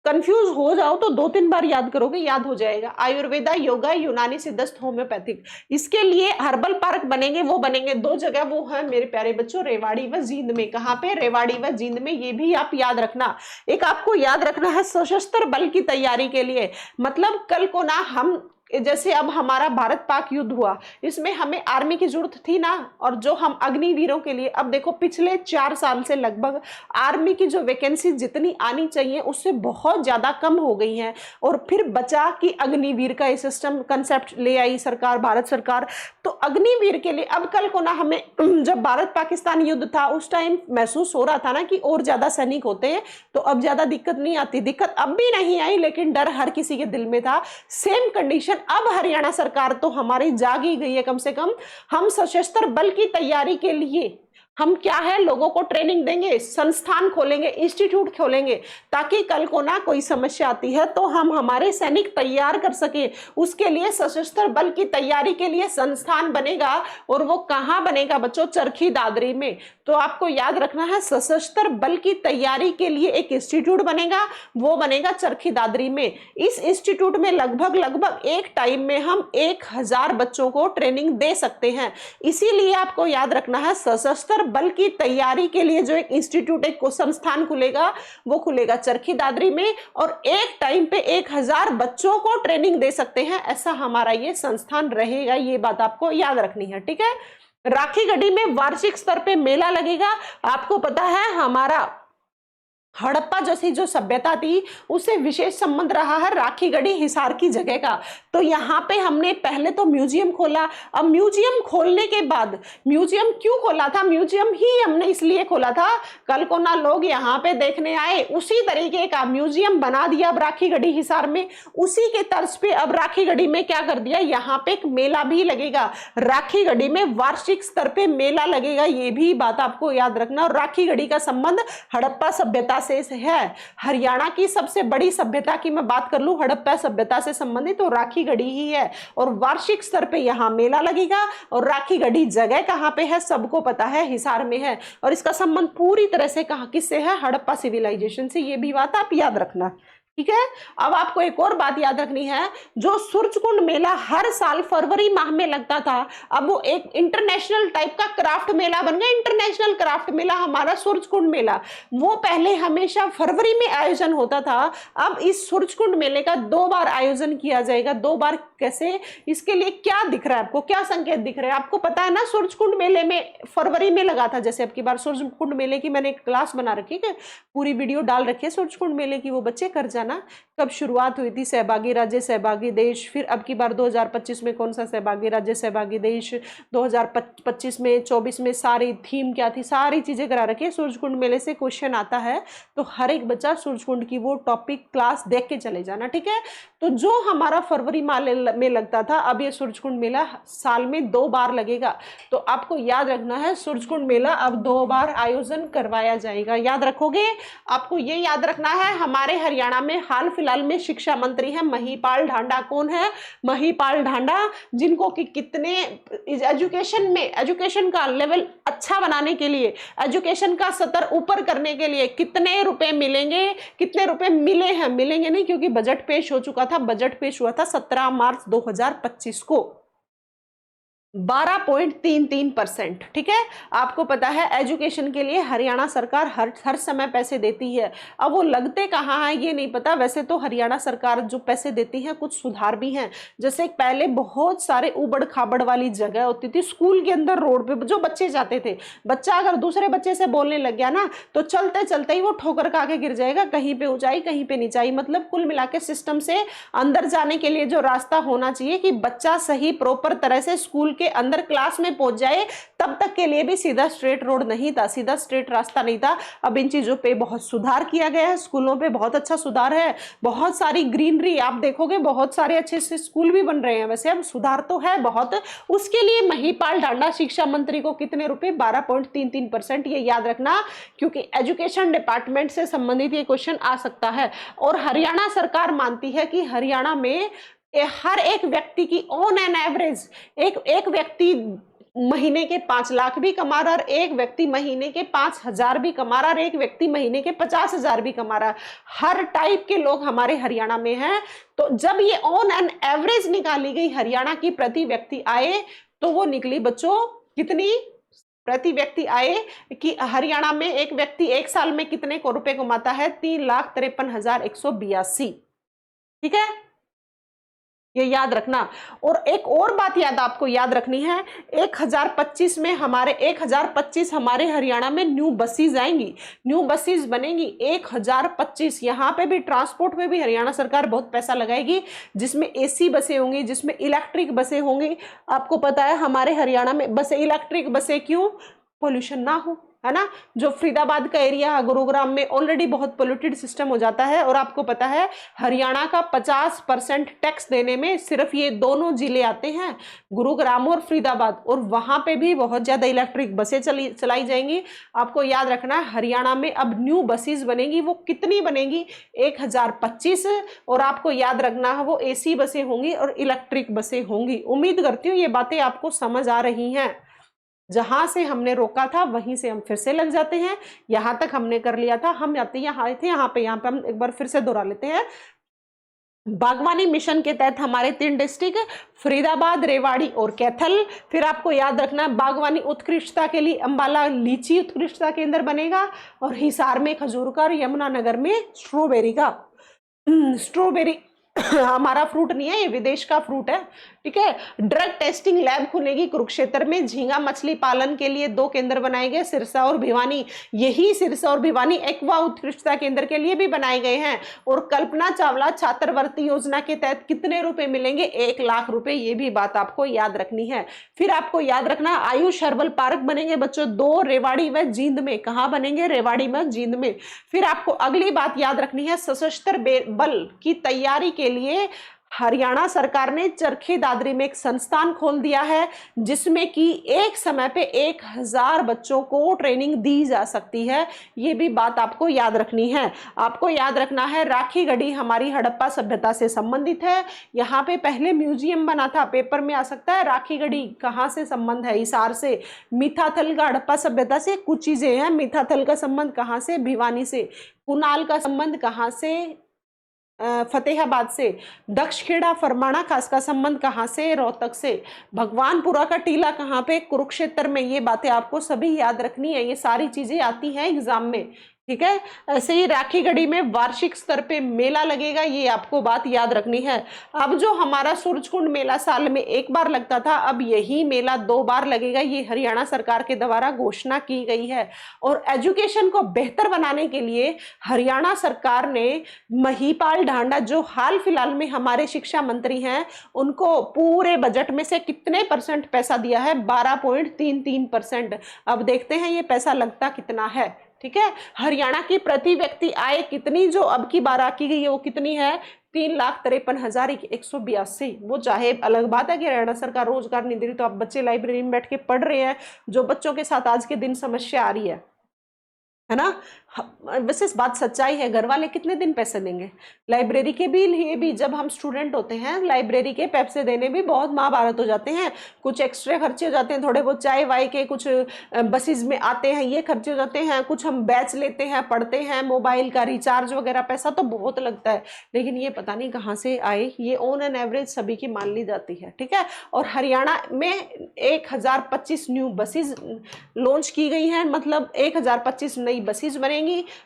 कंफ्यूज हो जाओ तो 2-3 बार याद करोगे, याद हो जाएगा। आयुर्वेदा, योगा, यूनानी, सिद्धस्थ, होम्योपैथिक। इसके लिए हर्बल पार्क बनेंगे, वो बनेंगे 2 जगह, वो है मेरे प्यारे बच्चों रेवाड़ी व जींद में। कहाँ पे? रेवाड़ी व जींद में। ये भी आप याद रखना। एक आपको याद रखना है सशस्त्र बल की तैयारी के लिए, मतलब कल को ना हम, जैसे अब हमारा भारत पाक युद्ध हुआ, इसमें हमें आर्मी की जरूरत थी ना, और जो हम अग्निवीरों के लिए, अब देखो पिछले 4 साल से लगभग आर्मी की जो वैकेंसी जितनी आनी चाहिए उससे बहुत ज्यादा कम हो गई हैं। और फिर बचा कि अग्निवीर का ये सिस्टम कंसेप्ट ले आई सरकार, भारत सरकार। तो अग्निवीर के लिए अब कल को ना हमें, जब भारत पाकिस्तान युद्ध था उस टाइम महसूस हो रहा था ना कि और ज्यादा सैनिक होते हैं तो अब ज्यादा दिक्कत नहीं आती। दिक्कत अब भी नहीं आई, लेकिन डर हर किसी के दिल में था। सेम कंडीशन अब हरियाणा सरकार तो हमारी जागी गई है। कम से कम हम सशस्त्र बल की तैयारी के लिए हम क्या है, लोगों को ट्रेनिंग देंगे, संस्थान खोलेंगे, इंस्टीट्यूट खोलेंगे, ताकि कल को ना कोई समस्या आती है तो हम हमारे सैनिक तैयार कर सके। उसके लिए सशस्त्र बल की तैयारी के लिए संस्थान बनेगा, और वो कहाँ बनेगा बच्चों? चरखी दादरी में। तो आपको याद रखना है सशस्त्र बल की तैयारी के लिए एक इंस्टीट्यूट बनेगा, वो बनेगा चरखी दादरी में। इस इंस्टीट्यूट में लगभग एक टाइम में हम 1000 बच्चों को ट्रेनिंग दे सकते हैं। इसीलिए आपको याद रखना है सशस्त्र बल की तैयारी के लिए जो एक इंस्टीट्यूट, एक संस्थान खुलेगा, वो खुलेगा चरखी दादरी में, और एक टाइम पे 1000 बच्चों को ट्रेनिंग दे सकते हैं, ऐसा हमारा ये संस्थान रहेगा। ये बात आपको याद रखनी है। ठीक है, राखी गढ़ी में वार्षिक स्तर पे मेला लगेगा। आपको पता है हमारा हड़प्पा जैसी जो सभ्यता थी उससे विशेष संबंध रहा है राखी गढ़ी हिसार की जगह का। तो यहाँ पे हमने पहले तो म्यूजियम खोला। अब म्यूजियम खोलने के बाद, म्यूजियम क्यों खोला था? म्यूजियम ही हमने इसलिए खोला था कल को ना लोग यहाँ पे देखने आए, उसी तरीके का म्यूजियम बना दिया अब राखी गढ़ी हिसार में। उसी के तर्ज पे अब राखी गढ़ी में क्या कर दिया, यहाँ पे एक मेला भी लगेगा। राखी गढ़ी में वार्षिक स्तर पे मेला लगेगा, ये भी बात आपको याद रखना। और राखी गढ़ी का संबंध हड़प्पा सभ्यता से है। हरियाणा की सबसे बड़ी सभ्यता की मैं बात कर लूं, हड़प्पा सभ्यता से संबंधित, तो राखी गढ़ी ही है। और वार्षिक स्तर पे यहाँ मेला लगेगा। और राखी गढ़ी जगह कहाँ पे है, सबको पता है, हिसार में है। और इसका संबंध पूरी तरह से कहाँ किससे है, हड़प्पा सिविलाइजेशन से। ये भी बात आप याद रखना, ठीक है। अब आपको एक और बात याद रखनी है, जो सूरजकुंड मेला हर साल फरवरी माह में लगता था, अब वो एक इंटरनेशनल टाइप का क्राफ्ट मेला बन गया। इंटरनेशनल क्राफ्ट मेला हमारा सूरजकुंड मेला, वो पहले हमेशा फरवरी में आयोजन होता था। अब इस सूरजकुंड मेले का 2 बार आयोजन किया जाएगा। 2 बार कैसे, इसके लिए क्या दिख रहा है आपको, क्या संकेत दिख रहे हैं आपको पता है ना। सूरजकुंड मेले में फरवरी में लगा था, जैसे अब की बार सूरजकुंड मेले की मैंने एक क्लास बना रखी है, पूरी वीडियो डाल रखी है सूरजकुंड मेले की, वो बच्चे कर जाना। कब शुरुआत हुई थी, सहभागी राज्य सहभागी देश, फिर अब की बार 2025 में कौन सा सहभागी राज्य सहभागी देश, 2025 में 24 में सारी थीम क्या थी, सारी चीजें करा रखी है। सूरजकुंड मेले से क्वेश्चन आता है, तो हर एक बच्चा सूरजकुंड की वो टॉपिक क्लास देख के चले जाना, ठीक है। तो जो हमारा फरवरी माह में लगता था, अब ये सूरजकुंड मेला साल में 2 बार लगेगा। तो आपको याद रखना है, सूरजकुंड मेला अब 2 बार आयोजन करवाया जाएगा, याद रखोगे। आपको ये याद रखना है, हमारे हरियाणा में हाल फिलहाल में शिक्षा मंत्री हैं महिपाल ढांडा। कौन है, महिपाल ढांडा, जिनको कि कितने एजुकेशन में, एजुकेशन का लेवल अच्छा बनाने के लिए, एजुकेशन का स्तर ऊपर करने के लिए कितने रुपए मिलेंगे, कितने रुपए मिले हैं, मिलेंगे नहीं क्योंकि बजट पेश हो चुका था। बजट पेश हुआ था 17 मार्च 2025 को, 12.33%, ठीक है। आपको पता है एजुकेशन के लिए हरियाणा सरकार हर समय पैसे देती है। अब वो लगते कहाँ हैं ये नहीं पता। वैसे तो हरियाणा सरकार जो पैसे देती है कुछ सुधार भी हैं, जैसे पहले बहुत सारे उबड़ खाबड़ वाली जगह होती थी स्कूल के अंदर, रोड पे जो बच्चे जाते थे, बच्चा अगर दूसरे बच्चे से बोलने लग गया ना, तो चलते चलते ही वो ठोकर खा के गिर जाएगा, कहीं पे ऊंचाई कहीं पे नीचाई। मतलब कुल मिला के सिस्टम से अंदर जाने के लिए जो रास्ता होना चाहिए कि बच्चा सही प्रॉपर तरह से स्कूल के अंदर क्लास में पहुंच जाए, तब तक के लिए भी सीधा स्ट्रेट रोड नहीं था, सीधा स्ट्रेट रास्ता नहीं था। अब इन चीजों पे बहुत सुधार किया गया है, स्कूलों पे बहुत अच्छा सुधार है, बहुत सारी ग्रीनरी आप देखोगे, बहुत सारे अच्छे से स्कूल भी बन रहे हैं। वैसे अब सुधार तो है बहुत। उसके लिए महिपाल ढांडा शिक्षा मंत्री को कितने रुपए, 12.33%, ये याद रखना क्योंकि एजुकेशन डिपार्टमेंट से संबंधित ये क्वेश्चन आ सकता है। और हरियाणा सरकार मानती है कि हरियाणा में हर एक व्यक्ति की ऑन एन एवरेज, एक व्यक्ति महीने के 5 लाख भी कमा रहा, और एक व्यक्ति महीने के 5,000 भी कमा रहा, और एक व्यक्ति महीने के 50,000 भी कमा रहा। हर टाइप के लोग हमारे हरियाणा में हैं। तो जब ये ऑन एन एवरेज निकाली गई हरियाणा की प्रति व्यक्ति आय, तो वो निकली बच्चों कितनी, प्रति व्यक्ति आय कि हरियाणा में एक व्यक्ति एक साल में कितने को रुपए कमाता है, 3,53,182, ठीक है, ये याद रखना। और एक और बात आपको याद रखनी है, 1025 में हमारे 1025 हमारे हरियाणा में न्यू बसेस आएंगी, न्यू बसेस बनेंगी 1025। यहाँ पे भी ट्रांसपोर्ट में भी हरियाणा सरकार बहुत पैसा लगाएगी, जिसमें एसी बसें होंगी, जिसमें इलेक्ट्रिक बसें होंगी। आपको पता है हमारे हरियाणा में बसें, इलेक्ट्रिक बसें, क्यों, पोल्यूशन ना हो, है ना। जो फरीदाबाद का एरिया है, गुरुग्राम में ऑलरेडी बहुत पोल्यूटेड सिस्टम हो जाता है। और आपको पता है हरियाणा का 50% टैक्स देने में सिर्फ ये दोनों जिले आते हैं, गुरुग्राम और फरीदाबाद, और वहां पे भी बहुत ज्यादा इलेक्ट्रिक बसें चलाई जाएंगी। आपको याद रखना हरियाणा में अब न्यू बसेस बनेंगी, वो कितनी बनेंगी, 1025। और आपको याद रखना है वो एसी बसें होंगी और इलेक्ट्रिक बसें होंगी। उम्मीद करती हूँ ये बातें आपको समझ आ रही हैं। जहां से हमने रोका था वहीं से हम फिर से लग जाते हैं। यहां तक हमने कर लिया था, हम यहाँ आए थे, यहाँ पे हम एक बार फिर से दोहरा लेते हैं। बागवानी मिशन के तहत हमारे 3 डिस्ट्रिक्ट, फरीदाबाद, रेवाड़ी और कैथल। फिर आपको याद रखना बागवानी उत्कृष्टता के लिए अंबाला लीची उत्कृष्टता केंद्र बनेगा, और हिसार में खजूर का, और यमुनानगर में स्ट्रॉबेरी का। स्ट्रॉबेरी हमारा फ्रूट नहीं है, ये विदेश का फ्रूट है, ठीक है। ड्रग टेस्टिंग लैब खुलेगी कुरुक्षेत्र में। झींगा मछली पालन के लिए 2 केंद्र बनाए गए, सिरसा और भिवानी। यही सिरसा और भिवानी एक्वा उत्कृष्टता केंद्र के लिए भी बनाए गए हैं। और कल्पना चावला छात्रवृत्ति योजना के तहत कितने रुपए मिलेंगे, 1 लाख रुपए, ये भी बात आपको याद रखनी है। फिर आपको याद रखना आयुष हर्बल पार्क बनेंगे बच्चों 2, रेवाड़ी व जींद में। कहाँ बनेंगे, रेवाड़ी में, जींद में। फिर आपको अगली बात याद रखनी है, सशस्त्र बल की तैयारी के लिए हरियाणा सरकार ने चरखी दादरी में एक संस्थान खोल दिया है जिसमें कि एक समय पे 1000 बच्चों को ट्रेनिंग दी जा सकती है। ये भी बात आपको याद रखनी है। आपको याद रखना है राखी गढ़ी हमारी हड़प्पा सभ्यता से संबंधित है। यहाँ पे पहले म्यूजियम बना था, पेपर में आ सकता है। राखी गढ़ी कहाँ से संबंध है? हिसार से। मिथाथल का हड़प्पा सभ्यता से कुछ चीजें हैं। मिथाथल का संबंध कहाँ से? भिवानी से। कुनाल का संबंध कहाँ से? फतेहाबाद से। दक्षखेड़ा फरमाना खास का संबंध कहाँ से? रोहतक से। भगवानपुरा का टीला कहाँ पे? कुरुक्षेत्र में। ये बातें आपको सभी याद रखनी है, ये सारी चीजें आती हैं एग्जाम में, ठीक है। ऐसे ही राखी गढ़ी में वार्षिक स्तर पे मेला लगेगा, ये आपको बात याद रखनी है। अब जो हमारा सूरजकुंड मेला साल में एक बार लगता था, अब यही मेला 2 बार लगेगा, ये हरियाणा सरकार के द्वारा घोषणा की गई है। और एजुकेशन को बेहतर बनाने के लिए हरियाणा सरकार ने महिपाल ढांडा, जो हाल फिलहाल में हमारे शिक्षा मंत्री हैं, उनको पूरे बजट में से कितने परसेंट पैसा दिया है? 12.33%। अब देखते हैं ये पैसा लगता कितना है, ठीक है। हरियाणा की प्रति व्यक्ति आय कितनी जो अब की बार आकी गई है वो कितनी है? 3,53,182। वो चाहे अलग बात है कि हरियाणा सरकार रोजगार नहीं दे रही, तो अब बच्चे लाइब्रेरी में बैठ के पढ़ रहे हैं, जो बच्चों के साथ आज के दिन समस्या आ रही है ना। वैसे इस बात सच्चाई है, घर वाले कितने दिन पैसे देंगे लाइब्रेरी के भी लिए भी? जब हम स्टूडेंट होते हैं लाइब्रेरी के पैसे देने भी बहुत महाभारत हो जाते हैं। कुछ एक्स्ट्रा खर्चे हो जाते हैं, थोड़े बहुत चाय वाय के, कुछ बसेस में आते हैं ये खर्चे हो जाते हैं, कुछ हम बैच लेते हैं, पढ़ते हैं, मोबाइल का रिचार्ज वगैरह, पैसा तो बहुत लगता है। लेकिन ये पता नहीं कहाँ से आए, ये ऑन एन एवरेज सभी की मान ली जाती है, ठीक है। और हरियाणा में 1025 न्यू बसेस लॉन्च की गई हैं, मतलब 1025 नई बसेस बनेंगी।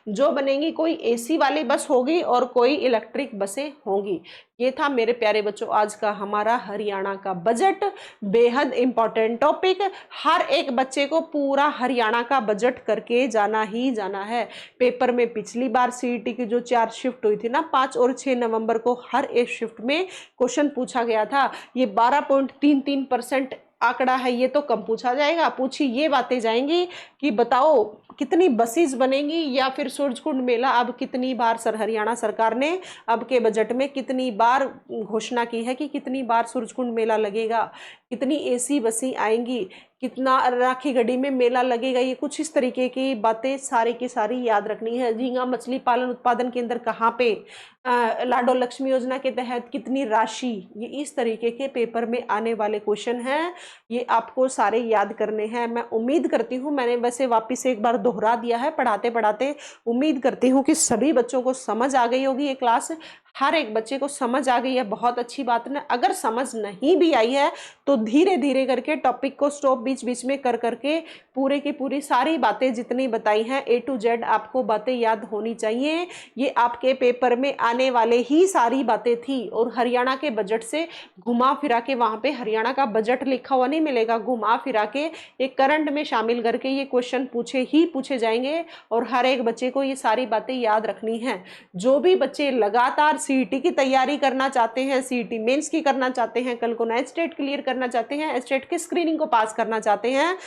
जो बनेंगी कोई एसी वाली बस होगी और कोई इलेक्ट्रिक बसें होंगी। ये था मेरे प्यारे बच्चों आज का हमारा हरियाणा का बजट, बेहद इंपॉर्टेंट टॉपिक। हर एक बच्चे को पूरा हरियाणा का बजट करके जाना ही जाना है। पेपर में पिछली बार सीईटी की जो 4 शिफ्ट हुई थी ना, 5 और 6 नवंबर को, हर एक शिफ्ट में क्वेश्चन पूछा गया था। ये 12.33% आंकड़ा है, ये तो कम पूछा जाएगा। पूछी ये बातें जाएंगी कि बताओ कितनी बसेस बनेंगी, या फिर सूरजकुंड मेला अब कितनी बार हरियाणा सरकार ने अब के बजट में कितनी बार घोषणा की है कि कितनी बार सूरजकुंड मेला लगेगा, कितनी एसी बसें आएंगी, कितना राखी गढ़ी में मेला लगेगा। ये कुछ इस तरीके की बातें सारी की सारी याद रखनी है। झींगा मछली पालन उत्पादन केंद्र कहाँ पे, लाडो लक्ष्मी योजना के तहत कितनी राशि, ये इस तरीके के पेपर में आने वाले क्वेश्चन हैं, ये आपको सारे याद करने हैं। मैं उम्मीद करती हूँ, मैंने वैसे वापस एक बार दोहरा दिया है पढ़ाते पढ़ाते, उम्मीद करती हूँ कि सभी बच्चों को समझ आ गई होगी ये क्लास। हर एक बच्चे को समझ आ गई है, बहुत अच्छी बात है। अगर समझ नहीं भी आई है तो धीरे धीरे करके टॉपिक को स्टॉप बीच बीच में कर करके पूरे की पूरी सारी बातें जितनी बताई हैं A to Z आपको बातें याद होनी चाहिए। ये आपके पेपर में आने वाले ही सारी बातें थी। और हरियाणा के बजट से घुमा फिरा के, वहां पे हरियाणा का बजट लिखा हुआ नहीं मिलेगा, घुमा फिरा के एक करंट में शामिल करके ये क्वेश्चन पूछे जाएंगे। और हर एक बच्चे को ये सारी बातें याद रखनी है। जो भी बच्चे लगातार सीईटी की तैयारी करना चाहते हैं, सीईटी मेंस की करना चाहते हैं, कल को नेट स्टेट क्लियर करना चाहते हैं, स्टेट की स्क्रीनिंग को पास करना चाहते हैं,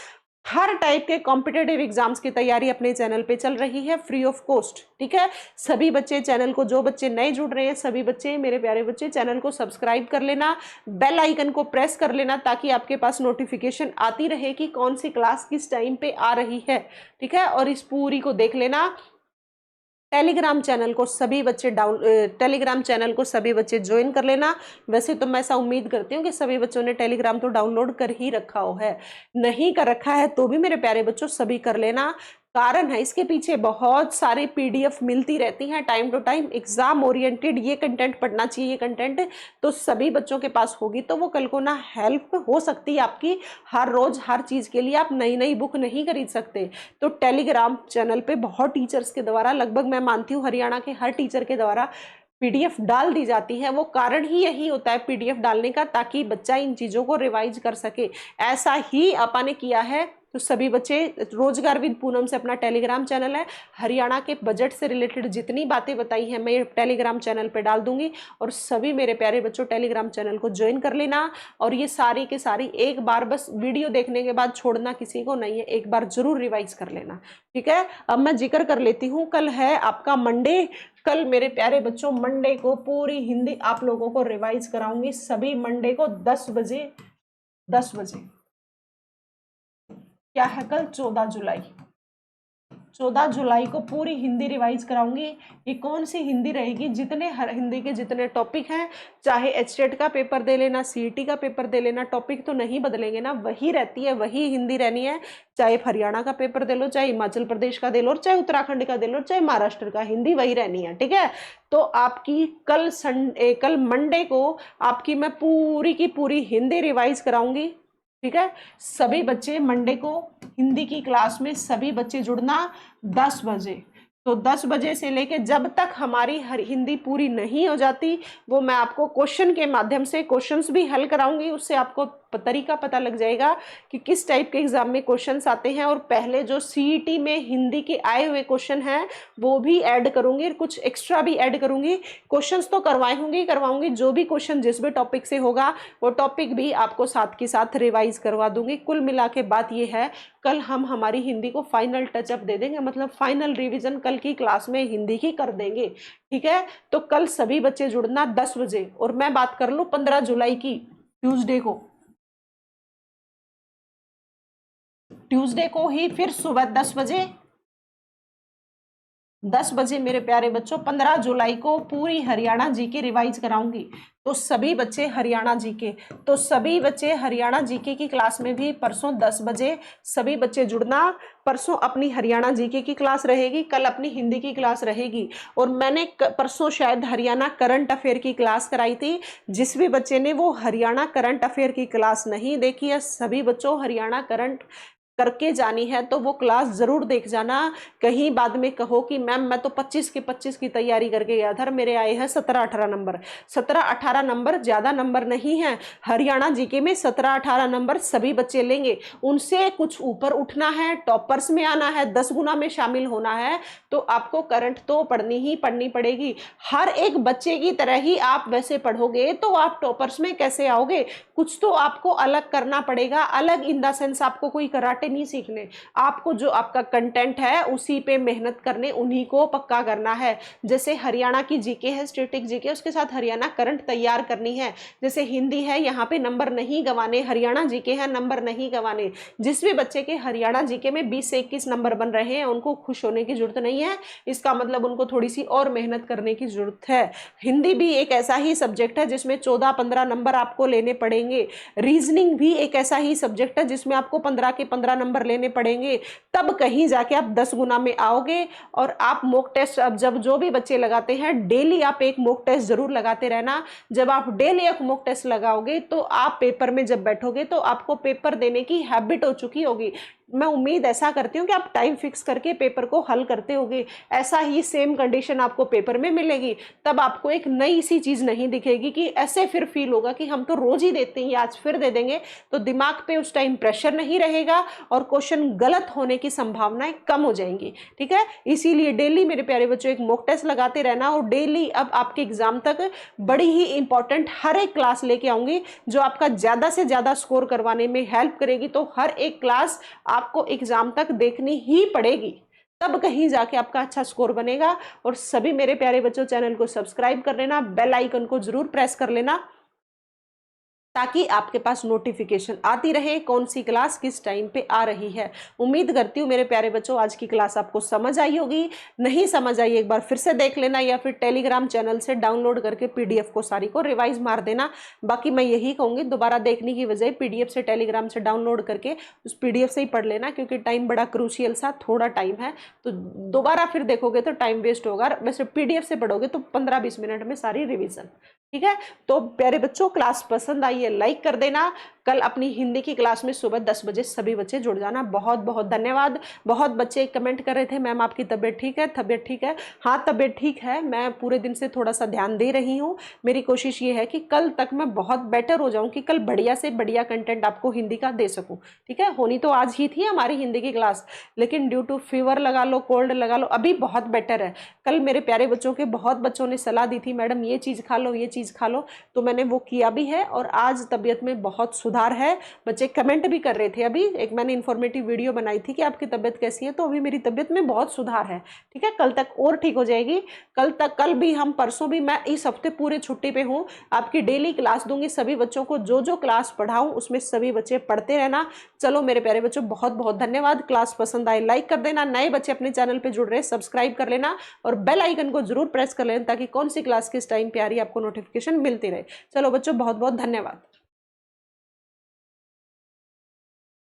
हर टाइप के कॉम्पिटेटिव एग्जाम्स की तैयारी अपने चैनल पे चल रही है फ्री ऑफ कॉस्ट, ठीक है। सभी बच्चे चैनल को, जो बच्चे नए जुड़ रहे हैं, सभी बच्चे, मेरे प्यारे बच्चे, चैनल को सब्सक्राइब कर लेना, बेल आइकन को प्रेस कर लेना, ताकि आपके पास नोटिफिकेशन आती रहे कि कौन सी क्लास किस टाइम पे आ रही है, ठीक है। और इस पूरी को देख लेना। टेलीग्राम चैनल को सभी बच्चे ज्वाइन कर लेना। वैसे तो मैं ऐसा उम्मीद करती हूँ कि सभी बच्चों ने टेलीग्राम तो डाउनलोड कर ही रखा हो है, नहीं कर रखा है तो भी मेरे प्यारे बच्चों सभी कर लेना। कारण है इसके पीछे, बहुत सारी पीडीएफ मिलती रहती हैं time to time, exam oriented ये कंटेंट पढ़ना चाहिए, ये कंटेंट तो सभी बच्चों के पास होगी, तो वो कल को ना हेल्प हो सकती है आपकी। हर रोज हर चीज के लिए आप नई नई बुक नहीं खरीद सकते, तो टेलीग्राम चैनल पे बहुत टीचर्स के द्वारा, लगभग मैं मानती हूँ हरियाणा के हर टीचर के द्वारा पीडीएफ डाल दी जाती है। वो कारण ही यही होता है पीडीएफ डालने का, ताकि बच्चा इन चीजों को रिवाइज कर सके। ऐसा ही अपन ने किया है तो सभी बच्चे, रोजगार विद पूनम से अपना टेलीग्राम चैनल है, हरियाणा के बजट से रिलेटेड जितनी बातें बताई हैं मैं टेलीग्राम चैनल पे डाल दूंगी, और सभी मेरे प्यारे बच्चों टेलीग्राम चैनल को ज्वाइन कर लेना। और ये सारी के सारी एक बार बस वीडियो देखने के बाद छोड़ना किसी को नहीं है, एक बार जरूर रिवाइज कर लेना, ठीक है। अब मैं जिक्र कर लेती हूँ, कल है आपका मंडे। कल मेरे प्यारे बच्चों मंडे को पूरी हिंदी आप लोगों को रिवाइज कराऊंगी, सभी मंडे को 10 बजे। 10 बजे क्या है कल? 14 जुलाई। 14 जुलाई को पूरी हिंदी रिवाइज कराऊंगी। ये कौन सी हिंदी रहेगी? जितने हिंदी के जितने टॉपिक हैं, चाहे एचटेट का पेपर दे लेना, सीईटी का पेपर दे लेना, टॉपिक तो नहीं बदलेंगे ना, वही रहती है, वही हिंदी रहनी है। चाहे हरियाणा का पेपर दे लो, चाहे हिमाचल प्रदेश का दे लो, चाहे उत्तराखंड का दे लो, चाहे महाराष्ट्र का, हिंदी वही रहनी है, ठीक है। तो आपकी कल मंडे को आपकी मैं पूरी की पूरी हिंदी रिवाइज कराऊंगी, ठीक है। सभी बच्चे मंडे को हिंदी की क्लास में सभी बच्चे जुड़ना 10 बजे। तो 10 बजे से लेके जब तक हमारी हिंदी पूरी नहीं हो जाती, वो मैं आपको क्वेश्चन के माध्यम से क्वेश्चंस भी हल कराऊंगी, उससे आपको तरीका पता लग जाएगा कि किस टाइप के एग्जाम में क्वेश्चंस आते हैं। और पहले जो सीईटी में हिंदी के आए हुए क्वेश्चन हैं वो भी ऐड करूंगी, कुछ एक्स्ट्रा भी ऐड करूंगी। क्वेश्चंस तो करवाऊंगी, जो भी क्वेश्चन जिस भी टॉपिक से होगा वो टॉपिक भी आपको साथ के साथ रिवाइज करवा दूंगी। कुल मिला के बात ये है, कल हम हमारी हिंदी को फाइनल टचअप दे देंगे, मतलब फाइनल रिविजन कल की क्लास में हिंदी की कर देंगे, ठीक है। तो कल सभी बच्चे जुड़ना 10 बजे। और मैं बात कर लूं 15 जुलाई की, ट्यूसडे को ही फिर सुबह 10 बजे मेरे प्यारे बच्चों 15 जुलाई को पूरी हरियाणा जीके रिवाइज कराऊंगी। तो सभी बच्चे हरियाणा जीके की क्लास में भी परसों 10 बजे सभी बच्चे जुड़ना। परसों अपनी हरियाणा जीके की क्लास रहेगी, कल अपनी हिंदी की क्लास रहेगी। और मैंने परसों शायद हरियाणा करंट अफेयर की क्लास कराई थी, जिस भी बच्चे ने वो हरियाणा करंट अफेयर की क्लास नहीं देखी है, सभी बच्चों हरियाणा करंट करके जानी है तो वो क्लास जरूर देख जाना। कहीं बाद में कहो कि मैम मैं तो 25 के 25 की तैयारी करके गया था, मेरे आए हैं 17-18 नंबर। 17-18 नंबर ज्यादा नंबर नहीं है, हरियाणा जीके में 17-18 नंबर सभी बच्चे लेंगे। उनसे कुछ ऊपर उठना है, टॉपर्स में आना है, 10 गुना में शामिल होना है, तो आपको करंट तो पढ़नी पड़ेगी। हर एक बच्चे की तरह ही आप वैसे पढ़ोगे तो आप टॉपर्स में कैसे आओगे? कुछ तो आपको अलग करना पड़ेगा। अलग इन द सेंस आपको कोई कराटे नहीं सीखने, आपको जो आपका कंटेंट है उसी पे मेहनत करने, उन्हीं को पक्का करना है। जैसे हरियाणा की जीके है, स्टैटिक जीके, उसके साथ हरियाणा करंट तैयार करनी है। जैसे हिंदी है, यहाँ पे नंबर नहीं गंवाने, हरियाणा जीके है, नंबर नहीं गंवाने। जिस भी बच्चे के हरियाणा जीके में 20 से 21 नंबर बन रहे हैं उनको खुश होने की जरूरत नहीं है, इसका मतलब उनको थोड़ी सी और मेहनत करने की जरूरत है। हिंदी भी एक ऐसा ही सब्जेक्ट है जिसमें 14-15 नंबर आपको लेने पड़ेंगे। रीजनिंग भी एक ऐसा ही सब्जेक्ट है जिसमें आपको 15 के 15 नंबर लेने पड़ेंगे, तब कहीं जाके आप 10 गुना में आओगे। और आप मॉक टेस्ट, अब जब जो भी बच्चे लगाते हैं डेली आप एक मॉक टेस्ट जरूर लगाते रहना। जब आप डेली एक मॉक टेस्ट लगाओगे तो आप पेपर में जब बैठोगे तो आपको पेपर देने की हैबिट हो चुकी होगी। मैं उम्मीद ऐसा करती हूँ कि आप टाइम फिक्स करके पेपर को हल करते होगे, ऐसा ही सेम कंडीशन आपको पेपर में मिलेगी। तब आपको एक नई सी चीज नहीं दिखेगी कि ऐसे फिर फील होगा कि हम तो रोज ही देते हैं, आज फिर दे देंगे। तो दिमाग पे उस टाइम प्रेशर नहीं रहेगा और क्वेश्चन गलत होने की संभावनाएं कम हो जाएंगी, ठीक है। इसीलिए डेली मेरे प्यारे बच्चों एक मॉक टेस्ट लगाते रहना। और डेली अब आपके एग्जाम तक बड़ी ही इंपॉर्टेंट हर एक क्लास लेके आऊंगी जो आपका ज्यादा से ज्यादा स्कोर करवाने में हेल्प करेगी। तो हर एक क्लास आपको एग्जाम तक देखनी ही पड़ेगी, तब कहीं जाके आपका अच्छा स्कोर बनेगा। और सभी मेरे प्यारे बच्चों चैनल को सब्सक्राइब कर लेना, बेल आइकन को जरूर प्रेस कर लेना ताकि आपके पास नोटिफिकेशन आती रहे कौन सी क्लास किस टाइम पे आ रही है। उम्मीद करती हूँ मेरे प्यारे बच्चों आज की क्लास आपको समझ आई होगी। नहीं समझ आई एक बार फिर से देख लेना या फिर टेलीग्राम चैनल से डाउनलोड करके पीडीएफ को सारी को रिवाइज मार देना। बाकी मैं यही कहूँगी दोबारा देखने की बजाय पीडीएफ से टेलीग्राम से डाउनलोड करके उस पीडीएफ से ही पढ़ लेना, क्योंकि टाइम बड़ा क्रूशियल सा थोड़ा टाइम है, तो दोबारा फिर देखोगे तो टाइम वेस्ट होगा। वैसे पीडीएफ से पढ़ोगे तो 15-20 मिनट में सारी रिविजन, ठीक है। तो प्यारे बच्चों क्लास पसंद आई है लाइक कर देना, कल अपनी हिंदी की क्लास में सुबह 10 बजे सभी बच्चे जुड़ जाना। बहुत बहुत धन्यवाद। बहुत बच्चे कमेंट कर रहे थे मैम आपकी तबीयत ठीक है, तबीयत ठीक है। हाँ तबीयत ठीक है, मैं पूरे दिन से थोड़ा सा ध्यान दे रही हूँ। मेरी कोशिश ये है कि कल तक मैं बहुत बेटर हो जाऊँ, कि कल बढ़िया से बढ़िया कंटेंट आपको हिंदी का दे सकूँ। ठीक है, होनी तो आज ही थी हमारी हिंदी की क्लास, लेकिन ड्यू टू फीवर लगा लो, कोल्ड लगा लो, अभी बहुत बेटर है। कल मेरे प्यारे बच्चों के बहुत बच्चों ने सलाह दी थी मैडम ये चीज़ खा लो, ये चीज़ खा लो, तो मैंने वो किया भी है और आज तबीयत में बहुत सुधार है। बच्चे कमेंट भी कर रहे थे, अभी एक मैंने इन्फॉर्मेटिव वीडियो बनाई थी कि आपकी तबीयत कैसी है, तो अभी मेरी तबीयत में बहुत सुधार है। ठीक है, कल तक और ठीक हो जाएगी। कल भी हम, परसों भी, मैं इस हफ्ते पूरे छुट्टी पे हूँ। आपकी डेली क्लास दूंगी सभी बच्चों को, जो जो क्लास पढ़ाऊँ उसमें सभी बच्चे पढ़ते रहना। चलो मेरे प्यारे बच्चों बहुत बहुत धन्यवाद। क्लास पसंद आए लाइक कर देना, नए बच्चे अपने चैनल पे जुड़ रहे सब्सक्राइब कर लेना और बेल आइकन को जरूर प्रेस कर लेना, ताकि कौन सी क्लास किस टाइम पे आ रही है आपको नोटिफिकेशन मिलती रहे। चलो बच्चों बहुत बहुत धन्यवाद।